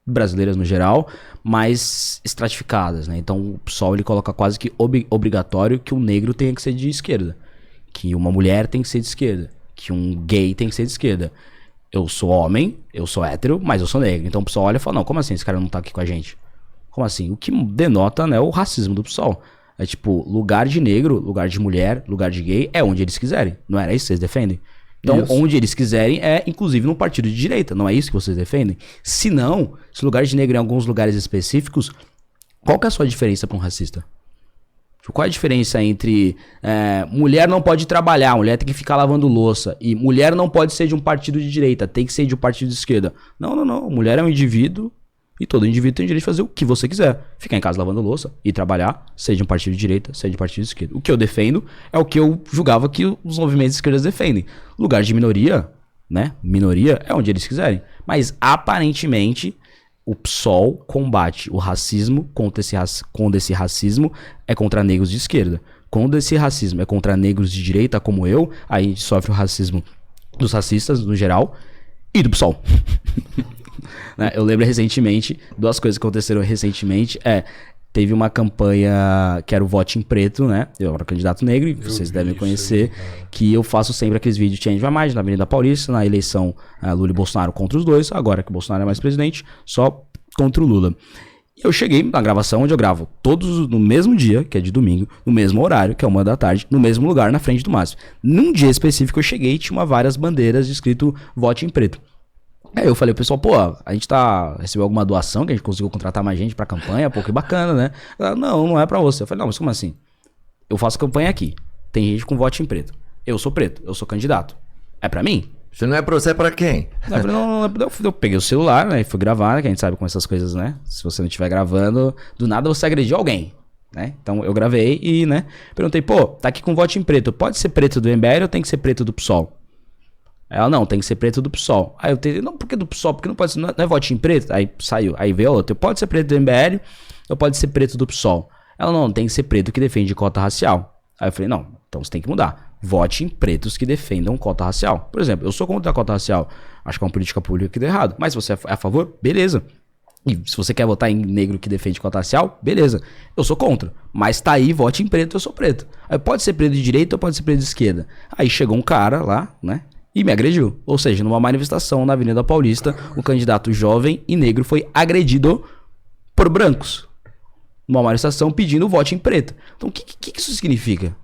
brasileiras no geral, mais estratificadas, né? Então o PSOL ele coloca quase que obrigatório que um negro tenha que ser de esquerda, que uma mulher tem que ser de esquerda, que um gay tem que ser de esquerda. Eu sou homem, eu sou hétero, mas eu sou negro. Então o PSOL olha e fala, não, como assim esse cara não tá aqui com a gente? Como assim? O que denota, né, o racismo do PSOL. É tipo, lugar de negro, lugar de mulher, lugar de gay, é onde eles quiserem. Não era isso que vocês defendem? Então, onde eles quiserem é, inclusive, num partido de direita. Não é isso que vocês defendem? Se não, se lugar de negro em alguns lugares específicos, qual que é a sua diferença para um racista? Qual é a diferença entre mulher não pode trabalhar, mulher tem que ficar lavando louça, e mulher não pode ser de um partido de direita, tem que ser de um partido de esquerda? Não. Mulher é um indivíduo e todo indivíduo tem o direito de fazer o que você quiser. Ficar em casa lavando louça e trabalhar, seja de um partido de direita, seja de um partido de esquerda. O que eu defendo é o que eu julgava que os movimentos de esquerda defendem. Lugar de minoria, né? Minoria é onde eles quiserem. Mas aparentemente o PSOL combate o racismo quando esse racismo é contra negros de esquerda. Quando esse racismo é contra negros de direita, como eu, aí a gente sofre o racismo dos racistas, no geral, e do PSOL. Eu lembro recentemente, duas coisas que aconteceram recentemente. Teve uma campanha que era o Vote em Preto, né? Eu era candidato negro, e vocês devem conhecer, que eu faço sempre aqueles vídeos Change My Mind na Avenida Paulista, na eleição Lula e Bolsonaro contra os dois, agora que o Bolsonaro é mais presidente, só contra o Lula. E eu cheguei na gravação onde eu gravo todos no mesmo dia, que é de domingo, no mesmo horário, que é 1 da tarde, no mesmo lugar, na frente do Márcio. Num dia específico eu cheguei e tinha várias bandeiras escrito Vote em Preto. Aí eu falei, pessoal, pô, a gente recebeu alguma doação que a gente conseguiu contratar mais gente pra campanha, pô, que bacana, né? Ela, não é pra você. Eu falei, não, mas como assim? Eu faço campanha aqui, tem gente com voto em preto. Eu sou preto, eu sou candidato. É pra mim? Se não é pra você, é pra quem? Eu peguei o celular, né, e fui gravar, né, que a gente sabe como essas coisas, né? Se você não estiver gravando, do nada você agrediu alguém, né? Então eu gravei e, né, perguntei, pô, tá aqui com voto em preto, pode ser preto do MBL ou tem que ser preto do PSOL? Ela, não, tem que ser preto do PSOL. Aí eu entendi, não, por que do PSOL? Porque não pode ser, não é votinho preto? Aí saiu, aí veio outro, pode ser preto do MBL ou pode ser preto do PSOL? Ela, não, tem que ser preto que defende cota racial. Aí eu falei, não, então você tem que mudar. Vote em pretos que defendam cota racial. Por exemplo, eu sou contra a cota racial, acho que é uma política pública que deu errado, mas se você é a favor, beleza. E se você quer votar em negro que defende cota racial, beleza. Eu sou contra, mas tá aí, vote em preto, eu sou preto. Aí pode ser preto de direita ou pode ser preto de esquerda. Aí chegou um cara lá, né? E me agrediu. Ou seja, numa manifestação na Avenida Paulista, um candidato jovem e negro foi agredido por brancos. Numa manifestação pedindo voto em preto. Então, o que isso significa?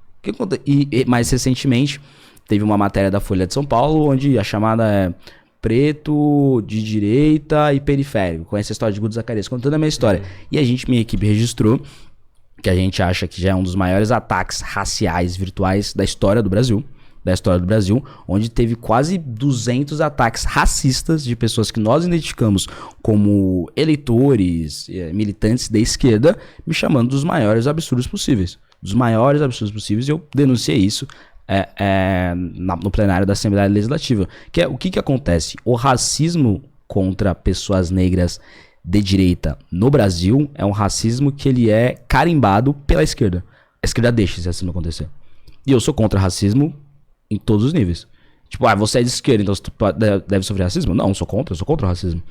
E mais recentemente, teve uma matéria da Folha de São Paulo, onde a chamada é preto, de direita e periférico. Conhece a história de Guto Zacarias, contando a minha história. E minha equipe registrou que a gente acha que já é um dos maiores ataques raciais virtuais da história do Brasil. Onde teve quase 200 ataques racistas de pessoas que nós identificamos como eleitores, militantes da esquerda, me chamando dos maiores absurdos possíveis. E eu denunciei isso no plenário da Assembleia Legislativa. O que acontece? O racismo contra pessoas negras de direita no Brasil é um racismo que ele é carimbado pela esquerda. A esquerda deixa esse racismo acontecer. E eu sou contra racismo em todos os níveis. Tipo, você é de esquerda, então você deve sofrer racismo? Não, eu sou contra o racismo.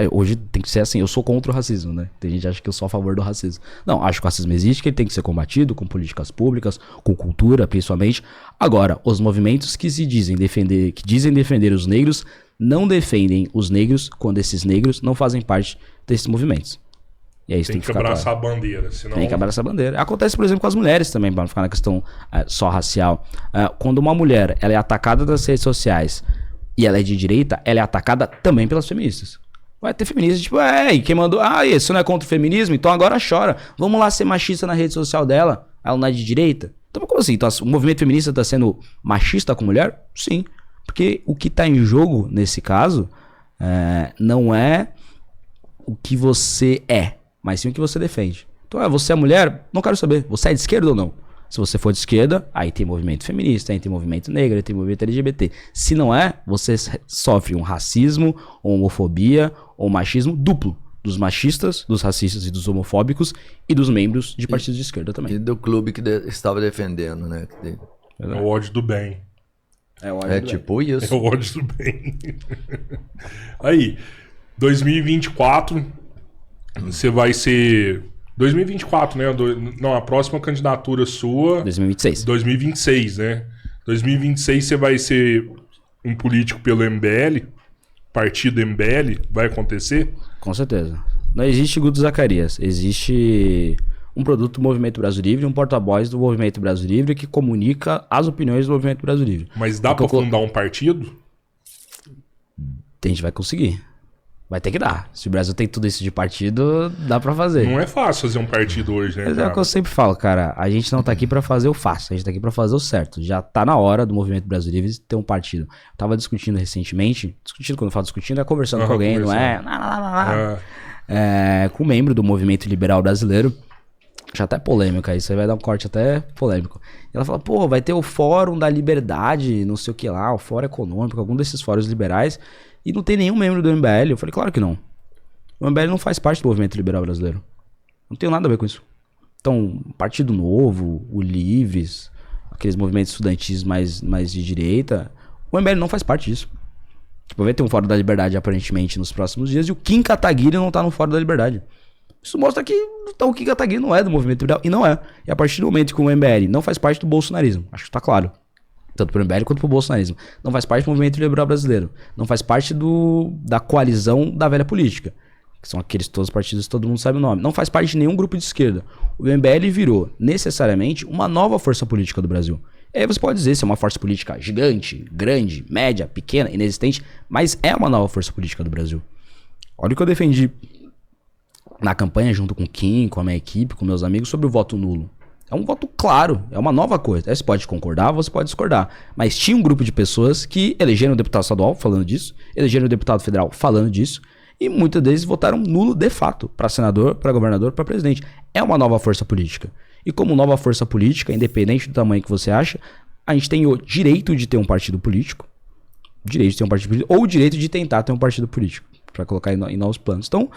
Hoje tem que ser assim, eu sou contra o racismo, né? Tem gente que acha que eu sou a favor do racismo. Não, acho que o racismo existe, que ele tem que ser combatido com políticas públicas, com cultura, principalmente. Agora, os movimentos que dizem defender os negros, não defendem os negros quando esses negros não fazem parte desses movimentos. E aí tem que abraçar a bandeira. Senão... Tem que abraçar a bandeira. Acontece, por exemplo, com as mulheres também, para não ficar na questão só racial. Quando uma mulher ela é atacada nas redes sociais e ela é de direita, ela é atacada também pelas feministas. Vai ter feminista, tipo, quem mandou? Isso não é contra o feminismo? Então agora chora. Vamos lá ser machista na rede social dela. Ela não é de direita? Então como assim? Então, o movimento feminista está sendo machista com mulher? Sim. Porque o que está em jogo, nesse caso, não é o que você é, mas sim o que você defende. Então, você é mulher? Não quero saber. Você é de esquerda ou não? Se você for de esquerda, aí tem movimento feminista, aí tem movimento negro, aí tem movimento LGBT. Se não é, você sofre um racismo, ou homofobia, ou machismo duplo. Dos machistas, dos racistas e dos homofóbicos e dos membros de partidos de esquerda também. E do clube que estava defendendo, né? É o ódio do bem. Tipo isso. É o ódio do bem. Aí, 2024, você vai ser... 2024, né? Não, a próxima candidatura sua... 2026. 2026, né? 2026 você vai ser um político pelo MBL, partido MBL, vai acontecer? Com certeza. Não existe Guto Zacarias, existe um produto do Movimento Brasil Livre, um porta-voz do Movimento Brasil Livre que comunica as opiniões do Movimento Brasil Livre. Mas dá pra fundar um partido? A gente vai conseguir. Vai ter que dar. Se o Brasil tem tudo isso de partido, dá pra fazer. Não é fácil fazer um partido hoje, né, Mas é cara? o que eu sempre falo, cara. A gente não tá aqui pra fazer o fácil, a gente tá aqui pra fazer o certo. Já tá na hora do Movimento Brasil Livre ter um partido. Eu tava discutindo recentemente, quando eu falo discutindo, é conversando com alguém, não é? Com um membro do Movimento Liberal Brasileiro. Já até polêmica, isso aí vai dar um corte até polêmico. E ela fala, pô, vai ter o Fórum da Liberdade, não sei o que lá, o Fórum Econômico, algum desses fóruns liberais, e não tem nenhum membro do MBL. Eu falei, claro que não. O MBL não faz parte do Movimento Liberal Brasileiro. Não tem nada a ver com isso. Então, Partido Novo, o Livres, aqueles movimentos estudantis mais de direita, o MBL não faz parte disso. Tipo, vai ter um Fórum da Liberdade aparentemente nos próximos dias, e o Kim Kataguiri não tá no Fórum da Liberdade. Isso mostra que então, o Kim Kataguiri não é do Movimento Liberal, e não é. E a partir do momento que o MBL não faz parte do bolsonarismo, acho que tá claro, tanto pro MBL quanto pro bolsonarismo, não faz parte do Movimento Liberal Brasileiro, não faz parte da coalizão da velha política, que são aqueles todos os partidos que todo mundo sabe o nome, não faz parte de nenhum grupo de esquerda. O MBL virou necessariamente uma nova força política do Brasil. E aí você pode dizer se é uma força política gigante, grande, média, pequena, inexistente, mas é uma nova força política do Brasil. Olha o que eu defendi na campanha junto com o Kim, com a minha equipe, com meus amigos, sobre o voto nulo. É um voto claro, é uma nova coisa. Aí você pode concordar, você pode discordar. Mas tinha um grupo de pessoas que elegeram o deputado estadual falando disso, elegeram o deputado federal falando disso, e muitas deles votaram nulo de fato para senador, para governador, para presidente. É uma nova força política. E como nova força política, independente do tamanho que você acha, a gente tem o direito de ter um partido político, ou o direito de tentar ter um partido político, para colocar em novos planos. Então,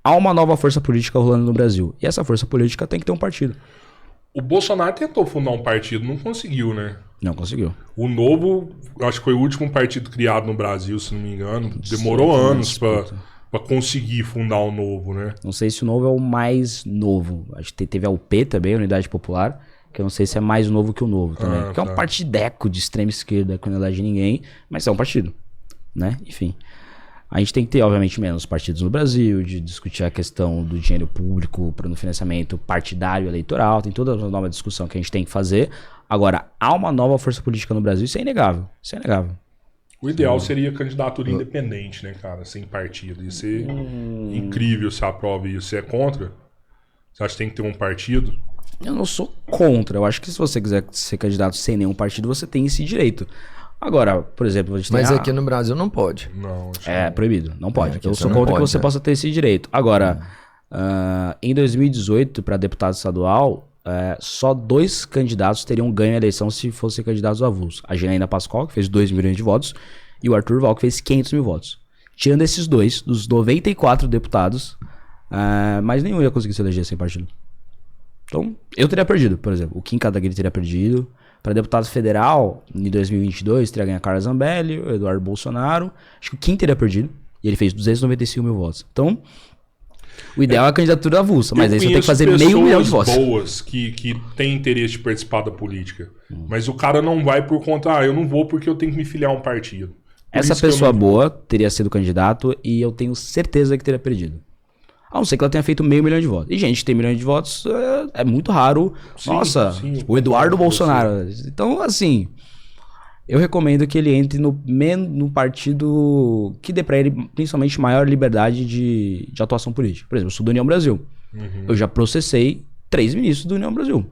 há uma nova força política rolando no Brasil. E essa força política tem que ter um partido. O Bolsonaro tentou fundar um partido, não conseguiu, né? Não conseguiu. O Novo, acho que foi o último partido criado no Brasil, se não me engano. Demorou anos pra conseguir fundar o Novo, né? Não sei se o Novo é o mais novo. Acho que teve a UP também, a Unidade Popular, que eu não sei se é mais novo que o Novo também. Porque é um partideco de extrema esquerda que não elege ninguém, mas é um partido, né? Enfim. A gente tem que ter, obviamente, menos partidos no Brasil, de discutir a questão do dinheiro público para no financiamento partidário eleitoral, tem toda uma nova discussão que a gente tem que fazer. Agora, há uma nova força política no Brasil, isso é inegável. Isso é inegável. O ideal seria candidatura independente, né, cara? Sem partido. Ia ser incrível se aprova isso. Você é contra? Você acha que tem que ter um partido? Eu não sou contra. Eu acho que se você quiser ser candidato sem nenhum partido, você tem esse direito. Agora, por exemplo, a gente Mas tem aqui no Brasil não pode. Não, acho É proibido, não pode. aqui Eu você sou não contra que pode, você né? possa ter esse direito. Agora, em 2018, para deputado estadual, só 2 candidatos teriam ganho a eleição se fossem candidatos avulsos. A Janaína Pascoal, que fez 2 milhões de votos, e o Arthur Val, que fez 500 mil votos. Tirando esses dois, dos 94 deputados, mais nenhum ia conseguir se eleger sem partido. Então, eu teria perdido, por exemplo. O Kim Kataguiri teria perdido. Para deputado federal, em 2022, teria ganho a Carla Zambelli, o Eduardo Bolsonaro. Acho que o Kim teria perdido. E ele fez 295 mil votos. Então, o ideal é a candidatura avulsa. Mas aí você tem que fazer meio milhão de votos. Boas que têm interesse de participar da política. Mas o cara não vai por conta, eu não vou porque eu tenho que me filiar a um partido. Essa pessoa boa teria sido candidato e eu tenho certeza que teria perdido. A não ser que ela tenha feito meio milhão de votos. E gente que tem milhão de votos é muito raro. Sim, tipo, o Eduardo Bolsonaro. Então, assim, eu recomendo que ele entre no partido que dê pra ele, principalmente, maior liberdade de atuação política. Por exemplo, eu sou do União Brasil. Eu já processei 3 ministros do União Brasil.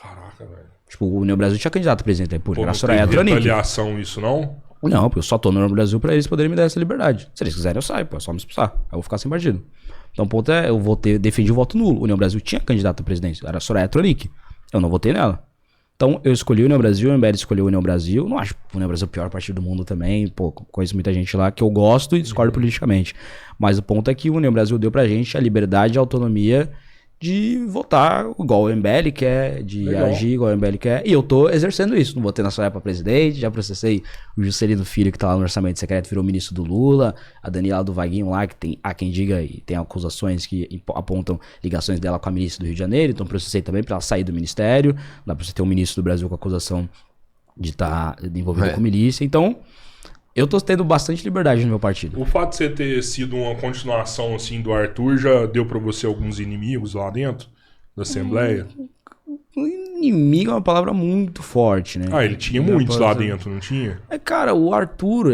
Caraca, velho. Tipo, o União Brasil tinha candidato a presidente da República. Pô, Era não Soraya tem Tronic. retaliação isso, não? Não, porque eu só tô no União Brasil pra eles poderem me dar essa liberdade. Se eles quiserem, eu saio, pô, é só me expulsar. Aí eu vou ficar sem partido. Então o ponto é, eu defendi o voto nulo. O União Brasil tinha candidato a presidente, era a Soraya Tronic. Eu não votei nela. Então eu escolhi o União Brasil, o MBL escolheu o União Brasil. Não acho o União Brasil o pior partido do mundo também. Pô, conheço muita gente lá que eu gosto e discordo politicamente. Mas o ponto é que o União Brasil deu pra gente a liberdade e a autonomia de votar igual o MBL quer, de agir igual o MBL quer. E eu tô exercendo isso. Não votei na Soraya pra presidente, já processei o Juscelino Filho, que tá lá no orçamento secreto, virou ministro do Lula. A Daniela do Vaguinho lá, que tem, há quem diga, e tem acusações que apontam ligações dela com a ministra do Rio de Janeiro. Então processei também pra ela sair do ministério. Não dá pra você ter um ministro do Brasil com acusação de estar envolvido com milícia. Então, eu tô tendo bastante liberdade no meu partido. O fato de você ter sido uma continuação assim do Arthur já deu pra você alguns inimigos lá dentro? da Assembleia? Inimigo é uma palavra muito forte, né? Ele tinha muitos lá dentro, não tinha? Cara, o Arthur,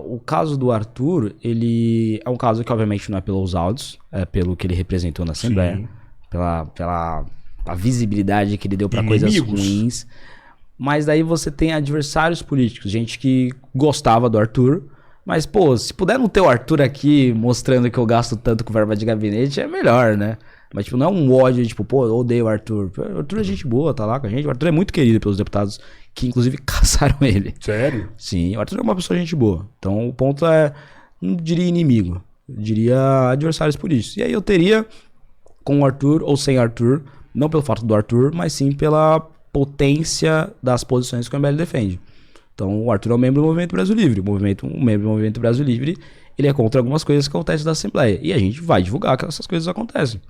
o caso do Arthur, ele é um caso que obviamente não é pelos áudios, é pelo que ele representou na Assembleia, Sim. pela a visibilidade que ele deu pra coisas ruins. Mas daí você tem adversários políticos, gente que gostava do Arthur, mas, pô, se puder não ter o Arthur aqui mostrando que eu gasto tanto com verba de gabinete, é melhor, né? Mas, tipo, não é um ódio, tipo, pô, eu odeio o Arthur. O Arthur é gente boa, tá lá com a gente. O Arthur é muito querido pelos deputados que, inclusive, caçaram ele. Sério? Sim, o Arthur é uma pessoa gente boa. Então, o ponto é, não diria inimigo, eu diria adversários políticos. E aí eu teria com o Arthur ou sem Arthur, não pelo fato do Arthur, mas sim pela potência das posições que o MBL defende. Então, o Arthur é um membro do Movimento Brasil Livre. Um membro do Movimento Brasil Livre, ele é contra algumas coisas que acontecem na Assembleia. E a gente vai divulgar que essas coisas acontecem.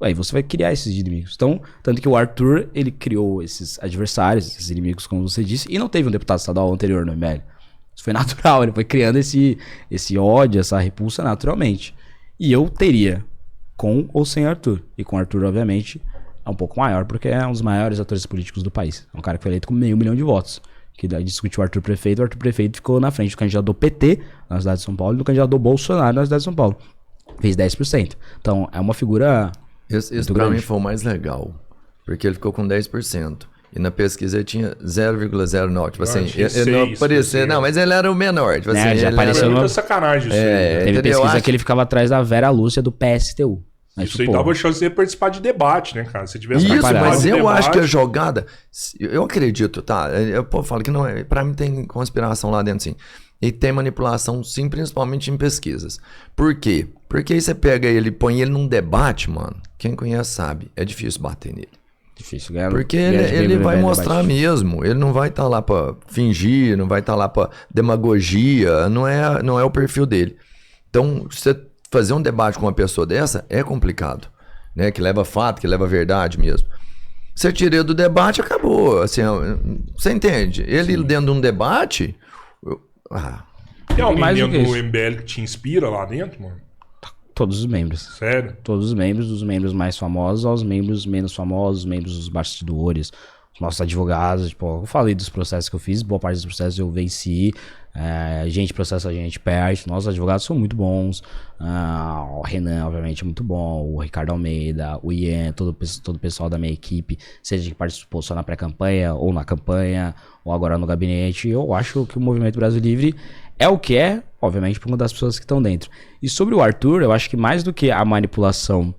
Aí você vai criar esses inimigos. Então, tanto que o Arthur, ele criou esses adversários, esses inimigos, como você disse, e não teve um deputado estadual anterior no MBL. Isso foi natural, ele foi criando esse ódio, essa repulsa naturalmente. E eu teria, com ou sem Arthur. E com Arthur, obviamente, é um pouco maior, porque é um dos maiores atores políticos do país. É um cara que foi eleito com 500 mil de votos. Que daí discutiu o Arthur Prefeito ficou na frente do candidato do PT na cidade de São Paulo e do candidato do Bolsonaro na cidade de São Paulo. Fez 10%. Então, é uma figura... Isso pra mim foi o mais legal, porque ele ficou com 10%. E na pesquisa ele tinha 0,09. Tipo assim, ele não aparecia. Não, mas ele era o menor. Tipo assim, já apareceu muita sacanagem isso aí. Teve entendeu? pesquisa que ele ficava atrás da Vera Lúcia do PSTU. Mas, Isso aí dava chance de ele participar de debate, né, cara? Se tivesse Isso, participado mas de eu debate, acho que a jogada... Eu acredito, tá? Eu falo que não é... Pra mim tem conspiração lá dentro, sim. E tem manipulação, sim, principalmente em pesquisas. Por quê? Porque aí você pega ele e põe ele num debate, mano. Quem conhece sabe. É difícil bater nele. Difícil ganhar. Porque ele vai mostrar mesmo. Ele não vai estar lá pra fingir, não vai estar lá pra demagogia. Não é o perfil dele. Então, você fazer um debate com uma pessoa dessa é complicado. Né? Que leva fato, que leva verdade mesmo. Você tira ele do debate, acabou. Assim, você entende? Ele dentro de um debate... Tem alguém mais do dentro que do isso. MBL que te inspira lá dentro, mano? Todos os membros. Sério? Todos os membros, dos membros mais famosos aos membros menos famosos, membros dos bastidores, os nossos advogados. Tipo, eu falei dos processos que eu fiz, boa parte dos processos eu venci. A gente processa, a gente perde. Nossos advogados são muito bons. O Renan, obviamente, é muito bom. O Ricardo Almeida, o Ian, todo o pessoal da minha equipe, seja que participou só na pré-campanha, ou na campanha, ou agora no gabinete. Eu acho que o Movimento Brasil Livre é o que é, obviamente, por uma das pessoas que estão dentro. E sobre o Arthur, eu acho que mais do que a manipulação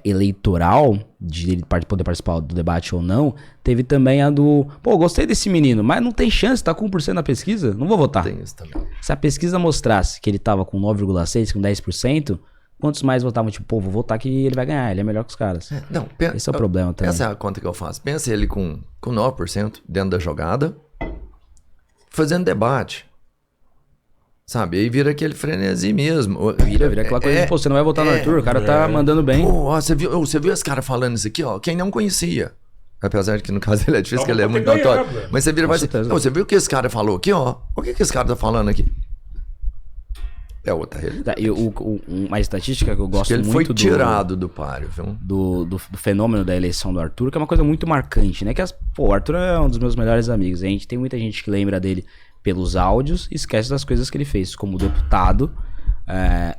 eleitoral, de ele poder participar do debate ou não, teve também a do... Pô, gostei desse menino, mas não tem chance, tá com 1% na pesquisa, não vou votar. Tem isso também. Se a pesquisa mostrasse que ele tava com 9,6%, com 10%, quantos mais votavam? Tipo, pô, vou votar que ele vai ganhar, ele é melhor que os caras. Não, Esse é o problema também. Essa é a conta que eu faço. Pensa ele com 9% dentro da jogada, fazendo debate. Sabe? Aí vira aquele frenesi mesmo. Vira aquela coisa de, pô, você não vai votar no Arthur, o cara tá mandando bem. Pô, você viu esse cara falando isso aqui, ó? Quem não conhecia. Apesar de que no caso ele é difícil, porque ele é muito notório. Mas você vira e vai assim, você viu o que esse cara falou aqui, ó? O que esse cara tá falando aqui? É outra realidade. E uma estatística que eu gosto que ele muito foi tirado do páreo, viu? Do fenômeno da eleição do Arthur, que é uma coisa muito marcante, né? O Arthur é um dos meus melhores amigos. A gente tem muita gente que lembra dele pelos áudios e esquece das coisas que ele fez como deputado,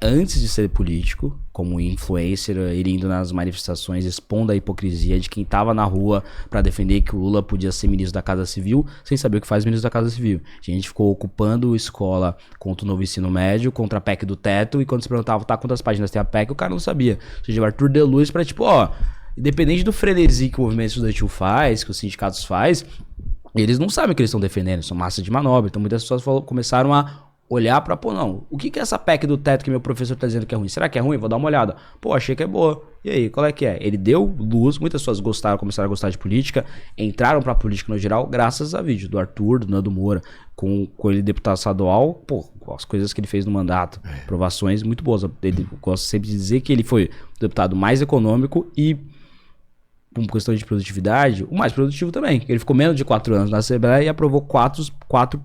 antes de ser político, como influencer, ele indo nas manifestações expondo a hipocrisia de quem tava na rua pra defender que o Lula podia ser ministro da Casa Civil sem saber o que faz ministro da Casa Civil. A gente ficou ocupando escola contra o novo ensino médio, contra a PEC do teto, e quando se perguntava, tá, quantas páginas tem a PEC, o cara não sabia. Ou seja, o Arthur deu luz pra tipo, ó, independente do frenesi que o movimento estudantil faz, que os sindicatos faz, eles não sabem o que eles estão defendendo, são massa de manobra. Então muitas pessoas começaram a olhar pra, pô, não, o que é essa PEC do teto que meu professor tá dizendo que é ruim? Será que é ruim? Vou dar uma olhada. Pô, achei que é boa. E aí, qual é que é? Ele deu luz, muitas pessoas começaram a gostar de política, entraram pra política no geral, graças a vídeo do Arthur, do Nando Moura, com ele deputado estadual, pô, as coisas que ele fez no mandato, aprovações muito boas. Ele gosta sempre de dizer que ele foi o deputado mais econômico e, por questão de produtividade, o mais produtivo também. Ele ficou menos de 4 anos na Assembleia e aprovou 4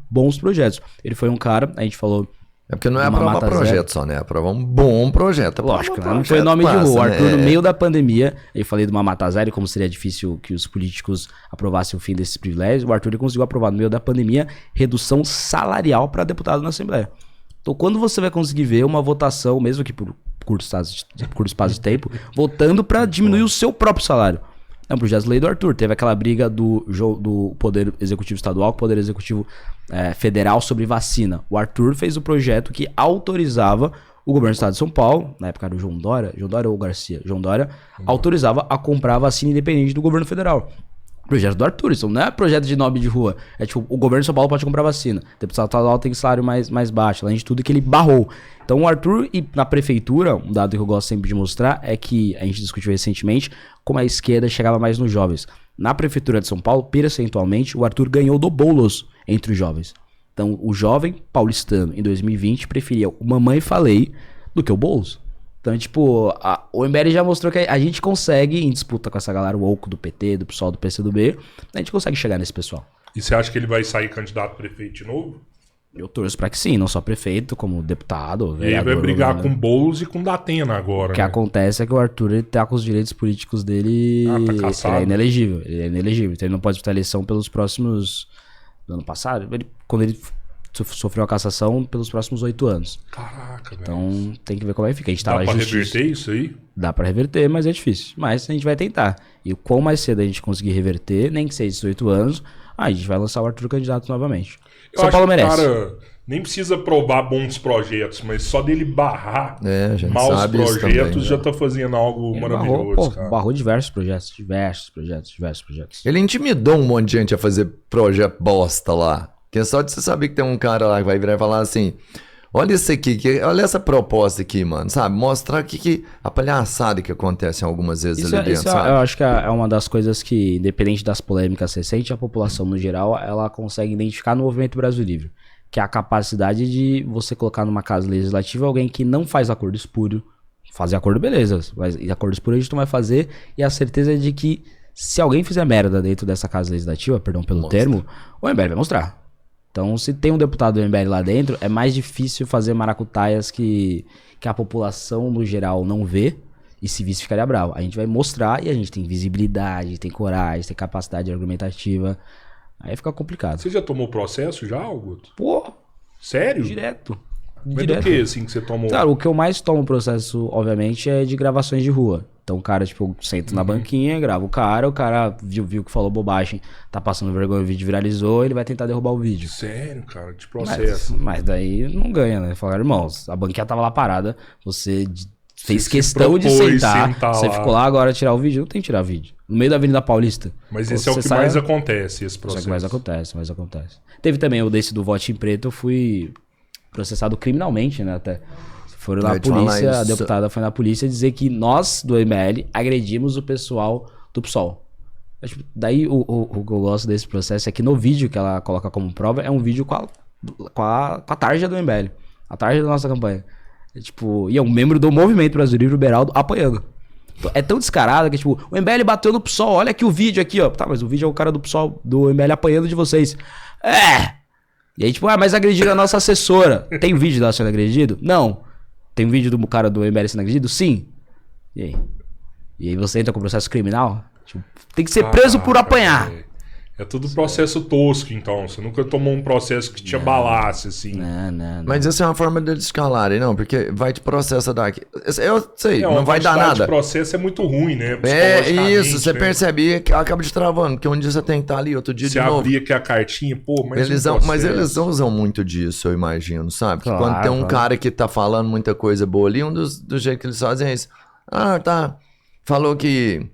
bons projetos. Ele foi um cara, a gente falou É porque não é Uma aprovar Mata projeto Zero. só, né? É aprovar um bom projeto. Lógico, Aprovar não foi nome de passa, rua. O Arthur, né? no meio da pandemia, eu falei de uma Mata Zero, como seria difícil que os políticos aprovassem o fim desses privilégios, o Arthur ele conseguiu aprovar no meio da pandemia redução salarial para deputado na Assembleia. Então, quando você vai conseguir ver uma votação, mesmo que por curto espaço de tempo, votando para diminuir o seu próprio salário? É um projeto de lei do Arthur. Teve aquela briga do Poder Executivo Estadual com o Poder Executivo Federal sobre vacina. O Arthur fez o projeto que autorizava o governo do estado de São Paulo, na época era o João Dória ou Garcia? João Dória, autorizava a comprar vacina independente do governo federal. Projeto do Arthur, isso não é projeto de nome de rua. É tipo, o governo de São Paulo pode comprar vacina. O deputado estadual tem salário mais baixo, além de tudo que ele barrou. Então o Arthur e na prefeitura, um dado que eu gosto sempre de mostrar é que a gente discutiu recentemente como a esquerda chegava mais nos jovens. Na prefeitura de São Paulo, percentualmente, o Arthur ganhou do Boulos entre os jovens. Então o jovem paulistano em 2020 preferia o Mamãe Falei do que o Boulos. Então, tipo, o MBL já mostrou que a gente consegue, em disputa com essa galera, o Oco do PT, do PSOL, do PCdoB, a gente consegue chegar nesse pessoal. E você acha que ele vai sair candidato a prefeito de novo? Eu torço pra que sim, não só prefeito, como deputado, E ele vai brigar com Boulos e com Datena agora. O que acontece é que o Arthur ele tá com os direitos políticos dele. Tá caçado. Ele é inelegível. Então ele não pode disputar a eleição pelos próximos. Do ano passado, quando ele sofreu a cassação, pelos próximos 8 anos. Caraca, velho. Então tem que ver como é que fica. A gente tá Dá lá pra justiça. reverter isso aí? Dá pra reverter, mas é difícil. Mas a gente vai tentar. E quanto mais cedo a gente conseguir reverter, nem que seja 18 anos, a gente vai lançar o Arthur candidato novamente. Eu São acho Paulo que merece. o cara nem precisa provar bons projetos, mas só dele barrar a gente maus sabe isso projetos também, já né? tá fazendo algo Ele maravilhoso, cara. barrou diversos projetos. Ele intimidou um monte de gente a fazer projeto bosta lá. Que é só de você saber que tem um cara lá que vai virar e falar assim: olha isso aqui, olha essa proposta aqui, mano, sabe? Mostrar que a palhaçada que acontece algumas vezes ali dentro, sabe? Eu acho que é uma das coisas que, independente das polêmicas recentes, a população no geral, ela consegue identificar no Movimento Brasil Livre. Que é a capacidade de você colocar numa casa legislativa alguém que não faz acordo espúrio. Fazer acordo, beleza. Mas acordo espúrio a gente não vai fazer. E a certeza de que se alguém fizer merda dentro dessa casa legislativa, perdão pelo termo, o MBL vai mostrar. Então, se tem um deputado do MBL lá dentro, é mais difícil fazer maracutaias que a população, no geral, não vê e se visse ficaria bravo. A gente vai mostrar e a gente tem visibilidade, tem coragem, tem capacidade argumentativa. Aí fica complicado. Você já tomou processo já, Augusto? Pô, Sério? direto. Mas do que, assim, que você tomou? Claro, o que eu mais tomo processo, obviamente, é de gravações de rua. Então o cara, tipo, senta na banquinha, grava o cara viu que falou bobagem, tá passando vergonha, o vídeo viralizou, ele vai tentar derrubar o vídeo. Sério, cara, de processo. Mas daí não ganha, né? Falaram, irmãos, a banquinha tava lá parada, você fez se questão de propôs sentar, você lá. ficou lá agora tirar o vídeo, não tem que tirar vídeo. No meio da Avenida Paulista. Mas Pô, esse é o você que sai- mais acontece, esse Só processo. que mais acontece. Teve também o desse do voto em preto, eu fui processado criminalmente, né, até. Foram na Eu ia te falar polícia, a isso. deputada foi na polícia dizer que nós, do ML, agredimos o pessoal do PSOL. Mas, tipo, daí o que eu gosto desse processo é que no vídeo que ela coloca como prova, é um vídeo com a tarja do MBL. A tarja da nossa campanha. É, tipo, e é um membro do Movimento Brasil Livre, o Beraldo, apoiando. É tão descarado que, tipo, o MBL bateu no PSOL, olha aqui o vídeo aqui, ó. Tá, mas o vídeo é o cara do PSOL, do MBL apanhando de vocês. E aí, tipo, mas agrediram a nossa assessora. Tem vídeo dela sendo agredido? Não. Tem um vídeo do cara do MBL sendo agredido? Sim. E aí? E aí você entra com processo criminal? Tipo, tem que ser preso por apanhar. É tudo processo tosco, então. Você nunca tomou um processo que te abalasse, assim. Não. Mas essa é uma forma deles escalarem, não, porque vai te processa daqui. Eu sei, não uma vai dar quantidade de nada. processo é muito ruim, né? É Psicologicamente, isso, você né? percebe e acaba te travando, porque um dia você tem que estar ali, outro dia Você de novo. abria aqui a cartinha, pô, mas Mas eles usam muito disso, eu imagino, sabe? Que Claro, quando tem um claro. cara que tá falando muita coisa boa ali, um dos jeitos que eles fazem é isso. Ah, tá. Falou que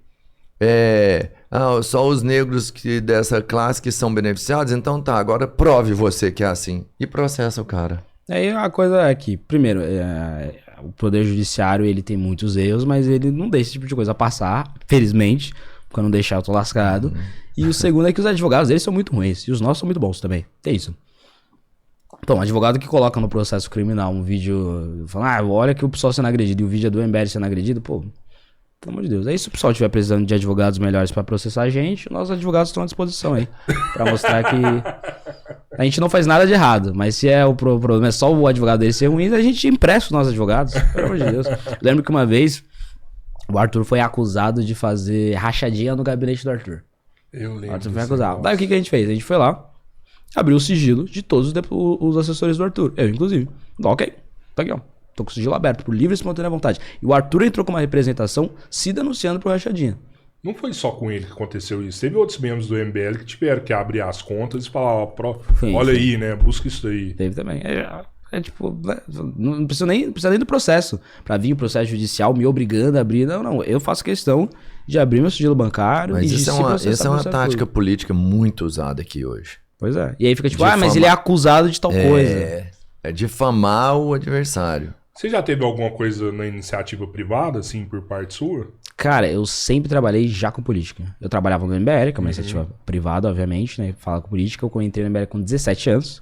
só os negros dessa classe que são beneficiados, então tá, agora prove você que é assim. E processa o cara. Aí a coisa é que, primeiro, o Poder Judiciário ele tem muitos erros, mas ele não deixa esse tipo de coisa passar, felizmente, porque não deixar eu tô lascado. E o segundo é que os advogados deles são muito ruins, e os nossos são muito bons também. Tem isso. Então, advogado que coloca no processo criminal um vídeo falando, olha que o pessoal sendo agredido e o vídeo é do MBL sendo agredido, pô, pelo amor de Deus. Aí se o pessoal estiver precisando de advogados melhores pra processar a gente, nossos advogados estão à disposição aí, pra mostrar A gente não faz nada de errado, mas se o problema é só o advogado dele ser ruim, a gente empresta os nossos advogados, pelo amor de Deus. Lembro que uma vez o Arthur foi acusado de fazer rachadinha no gabinete do Arthur. Eu lembro. O Arthur foi acusado. Daí o que a gente fez? A gente foi lá, abriu o sigilo de todos os assessores do Arthur. Eu, inclusive. Ok, tá aqui, ó. Tô com o sigilo aberto, por livre e espontânea vontade. E o Arthur entrou com uma representação se denunciando por rachadinha. Não foi só com ele que aconteceu isso. Teve outros membros do MBL que tiveram que abrir as contas e falar, olha aí, né? Busca isso aí. Teve também. Tipo, não precisa nem do processo. Pra vir o processo judicial me obrigando a abrir. Não. Eu faço questão de abrir meu sigilo bancário. Mas e isso é uma tática política muito usada aqui hoje. Pois é. E aí fica tipo, mas ele é acusado de tal coisa. É difamar o adversário. Você já teve alguma coisa na iniciativa privada, assim, por parte sua? Cara, eu sempre trabalhei já com política. Eu trabalhava no MBL, que é uma iniciativa privada, obviamente, né? Fala com política. Eu entrei no MBL com 17 anos.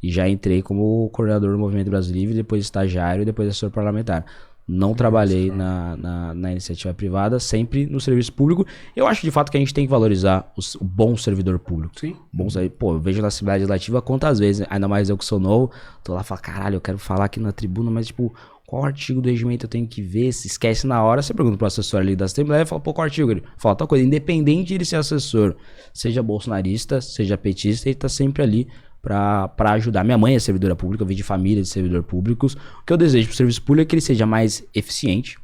E já entrei como coordenador do Movimento Brasil Livre, depois estagiário e depois assessor parlamentar. Não trabalhei na iniciativa privada, sempre no serviço público. Eu acho de fato que a gente tem que valorizar o bom servidor público. Sim. Pô, eu vejo na Assembleia Legislativa quantas vezes, ainda mais eu que sou novo, tô lá e falo, caralho, eu quero falar aqui na tribuna, mas tipo, qual artigo do regimento eu tenho que ver? Se esquece na hora, você pergunta pro assessor ali da Assembleia e fala, pô, qual artigo? Ele fala tal coisa, independente de ele ser assessor, seja bolsonarista, seja petista, ele tá sempre ali pra ajudar. Minha mãe é servidora pública, eu venho de família de servidores públicos. O que eu desejo pro serviço público é que ele seja mais eficiente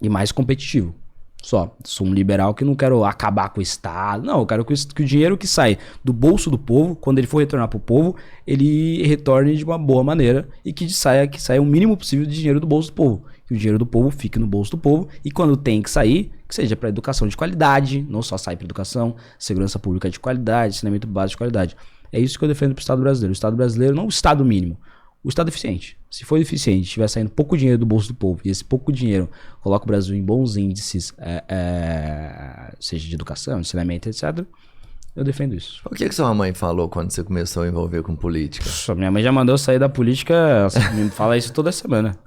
e mais competitivo. Só. Sou um liberal que não quero acabar com o Estado. Não, eu quero que o dinheiro que sai do bolso do povo, quando ele for retornar pro povo, ele retorne de uma boa maneira e que saia o mínimo possível de dinheiro do bolso do povo. Que o dinheiro do povo fique no bolso do povo e quando tem que sair, que seja para educação de qualidade, não só sai para educação, segurança pública de qualidade, saneamento básico de qualidade. É isso que eu defendo pro Estado brasileiro. O Estado brasileiro, não o Estado mínimo, o Estado eficiente. Se for eficiente, estiver saindo pouco dinheiro do bolso do povo, e esse pouco dinheiro coloca o Brasil em bons índices, seja de educação, de saneamento, etc., eu defendo isso. O que sua mãe falou quando você começou a envolver com política? Minha mãe já mandou eu sair da política, me fala isso toda semana.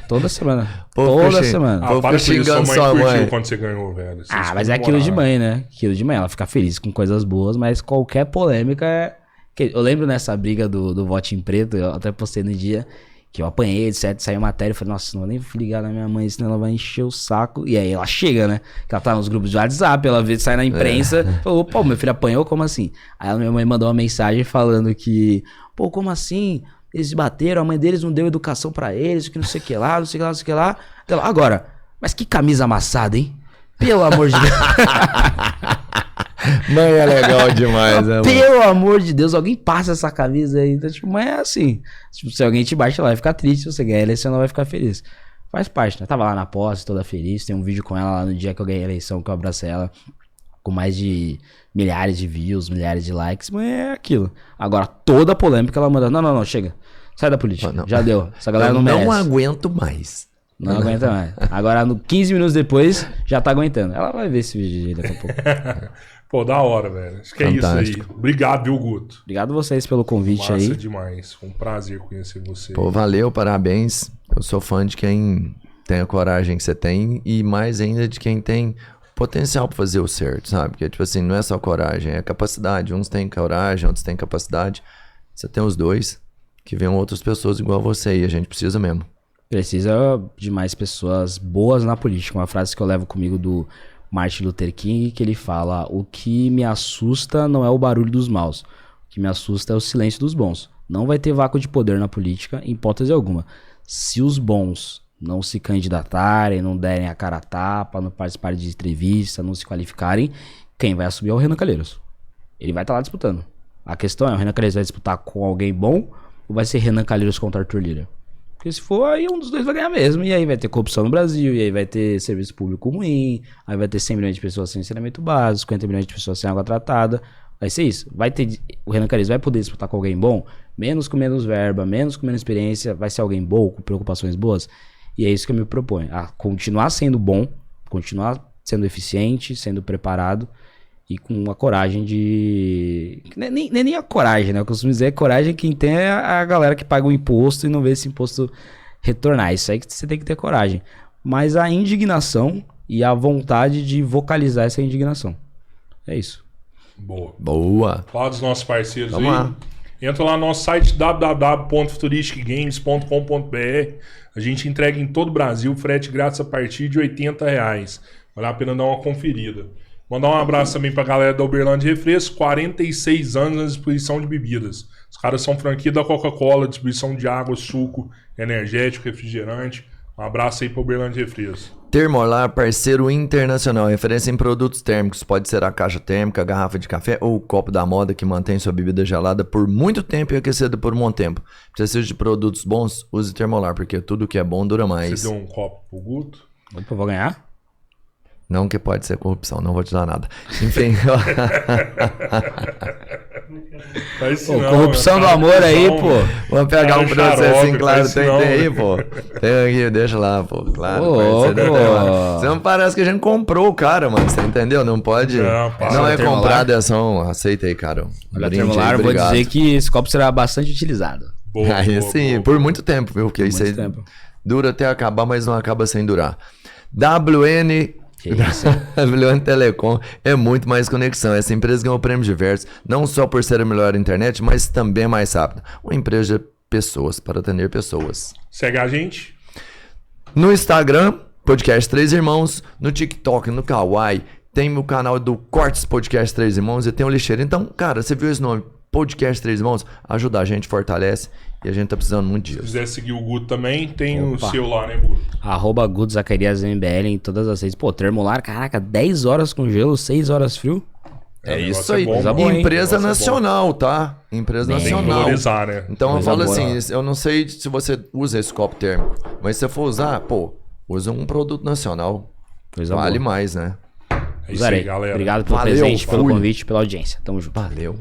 Toda semana. Pô, toda semana. Ah, para xingando sua sua mãe mãe. quando você ganhou, velho. Vocês Mas é aquilo de mãe, né? Aquilo de mãe. Ela fica feliz com coisas boas, mas qualquer polêmica é... Eu lembro nessa briga do voto em preto, eu até postei no dia que eu apanhei, etc, saiu matéria, eu falei, nossa, não vou nem ligar na minha mãe, senão ela vai encher o saco. E aí ela chega, né? Que ela tá nos grupos de WhatsApp, ela vê, sai na imprensa, falou, pô, meu filho apanhou, como assim? Aí a minha mãe mandou uma mensagem falando que, pô, como assim? Eles bateram, a mãe deles não deu educação pra eles, que não sei o que lá, não sei o que lá, não sei o que lá. Agora, mas que camisa amassada, hein? Pelo amor de Deus. Mãe é legal demais, né? Pelo amor de Deus, alguém passa essa camisa aí. Então, tipo, mãe é assim. Tipo, se alguém te bate, ela vai ficar triste. Se você ganhar a eleição, ela vai ficar feliz. Faz parte, né? Tava lá na posse, toda feliz. Tem um vídeo com ela lá no dia que eu ganhei a eleição, que eu abracei ela. Com mais de milhares de views, milhares de likes. Mas é aquilo. Agora, toda polêmica ela manda. Não, chega. Sai da política. Não. Já deu. Essa galera não merece. Não aguento mais. Não aguenta mais. Agora, 15 minutos depois, já tá aguentando. Ela vai ver esse vídeo daqui a pouco. Pô, da hora, velho. Acho que Fantástico. é isso aí. Obrigado, viu, Guto? Obrigado vocês pelo convite Massa aí. demais. Foi um prazer conhecer você. Pô, valeu, parabéns. Eu sou fã de quem tem a coragem que você tem e mais ainda de quem tem potencial pra fazer o certo, sabe? Porque, tipo assim, não é só coragem, é capacidade. Uns têm coragem, outros têm capacidade. Você tem os dois, que venham outras pessoas igual a você e a gente precisa mesmo. Precisa de mais pessoas boas na política. Uma frase que eu levo comigo do Martin Luther King, que ele fala: o que me assusta não é o barulho dos maus, o que me assusta é o silêncio dos bons. Não vai ter vácuo de poder na política, em hipótese alguma. Se os bons não se candidatarem, não derem a cara a tapa, não participarem de entrevista, não se qualificarem, quem vai assumir é o Renan Calheiros. Ele vai estar lá disputando. A questão é, o Renan Calheiros vai disputar com alguém bom ou vai ser Renan Calheiros contra Arthur Lira? Porque se for, aí um dos dois vai ganhar mesmo. E aí vai ter corrupção no Brasil, e aí vai ter serviço público ruim, aí vai ter 100 milhões de pessoas sem saneamento básico, 50 milhões de pessoas sem água tratada. Vai ser isso. Vai ter, o Renan Calheiros vai poder disputar com alguém bom, menos com menos verba, menos com menos experiência, vai ser alguém bom, com preocupações boas. E é isso que eu me proponho. A continuar sendo bom, continuar sendo eficiente, sendo preparado e com a coragem de... Nem a coragem, né? Eu costumo dizer que coragem quem tem é a galera que paga o imposto e não vê esse imposto retornar. Isso aí que você tem que ter coragem. Mas a indignação e a vontade de vocalizar essa indignação. É isso. Boa. Boa. Fala dos nossos parceiros Vamos aí. lá. entra lá no nosso site www.futuristicgames.com.br. A gente entrega em todo o Brasil, frete grátis a partir de R$80. Vale a pena dar uma conferida. Mandar um abraço também pra galera da Uberlândia Refresco, 46 anos na distribuição de bebidas. Os caras são franquia da Coca-Cola, distribuição de água, suco, energético, refrigerante. Um abraço aí pra Uberlândia Refresco. Termolar, parceiro internacional, referência em produtos térmicos. Pode ser a caixa térmica, a garrafa de café ou o copo da moda que mantém sua bebida gelada por muito tempo e aquecida por um bom tempo. Precisa de produtos bons? Use Termolar, porque tudo que é bom dura mais. Você deu um copo pro Guto? Opa, vou ganhar? Não que pode ser corrupção, não vou te dar nada. Enfim. Corrupção do amor aí, pô. Vamos pegar um processo assim, claro, tem aí, pô. Tem aqui, deixa lá, pô. Claro, você não parece que a gente comprou o cara, mano. Você entendeu? Não pode. Não é comprado, é só um. Aceita aí, cara. Olha, Termolar, vou dizer que esse copo será bastante utilizado. Aí sim, por muito tempo, viu? Porque isso aí dura até acabar, mas não acaba sem durar. WN Telecom é muito mais conexão. Essa empresa ganhou prêmios diversos, não só por ser a melhor internet, mas também mais rápida. Uma empresa de pessoas, para atender pessoas. Segue a gente no Instagram, Podcast 3 Irmãos, no TikTok, no Kawaii, tem o canal do Cortes Podcast 3 Irmãos e tem o Lixeiro. Então, cara, você viu esse nome? Podcast 3 Irmãos? Ajuda a gente, fortalece. E a gente tá precisando muito disso. Se quiser seguir o Guto também, tem o seu lá, né, Guto? @GutoZacariasMBL em todas as redes. Pô, Termolar, caraca, 10 horas com gelo, 6 horas frio. É isso aí. Empresa nacional, tá? Empresa nacional. Valorizar, né? Então eu falo assim, eu não sei se você usa esse copo térmico, mas se você for usar, pô, usa um produto nacional. Vale mais, né? É isso aí, galera. Obrigado pelo presente, pelo convite, pela audiência. Tamo junto. Valeu.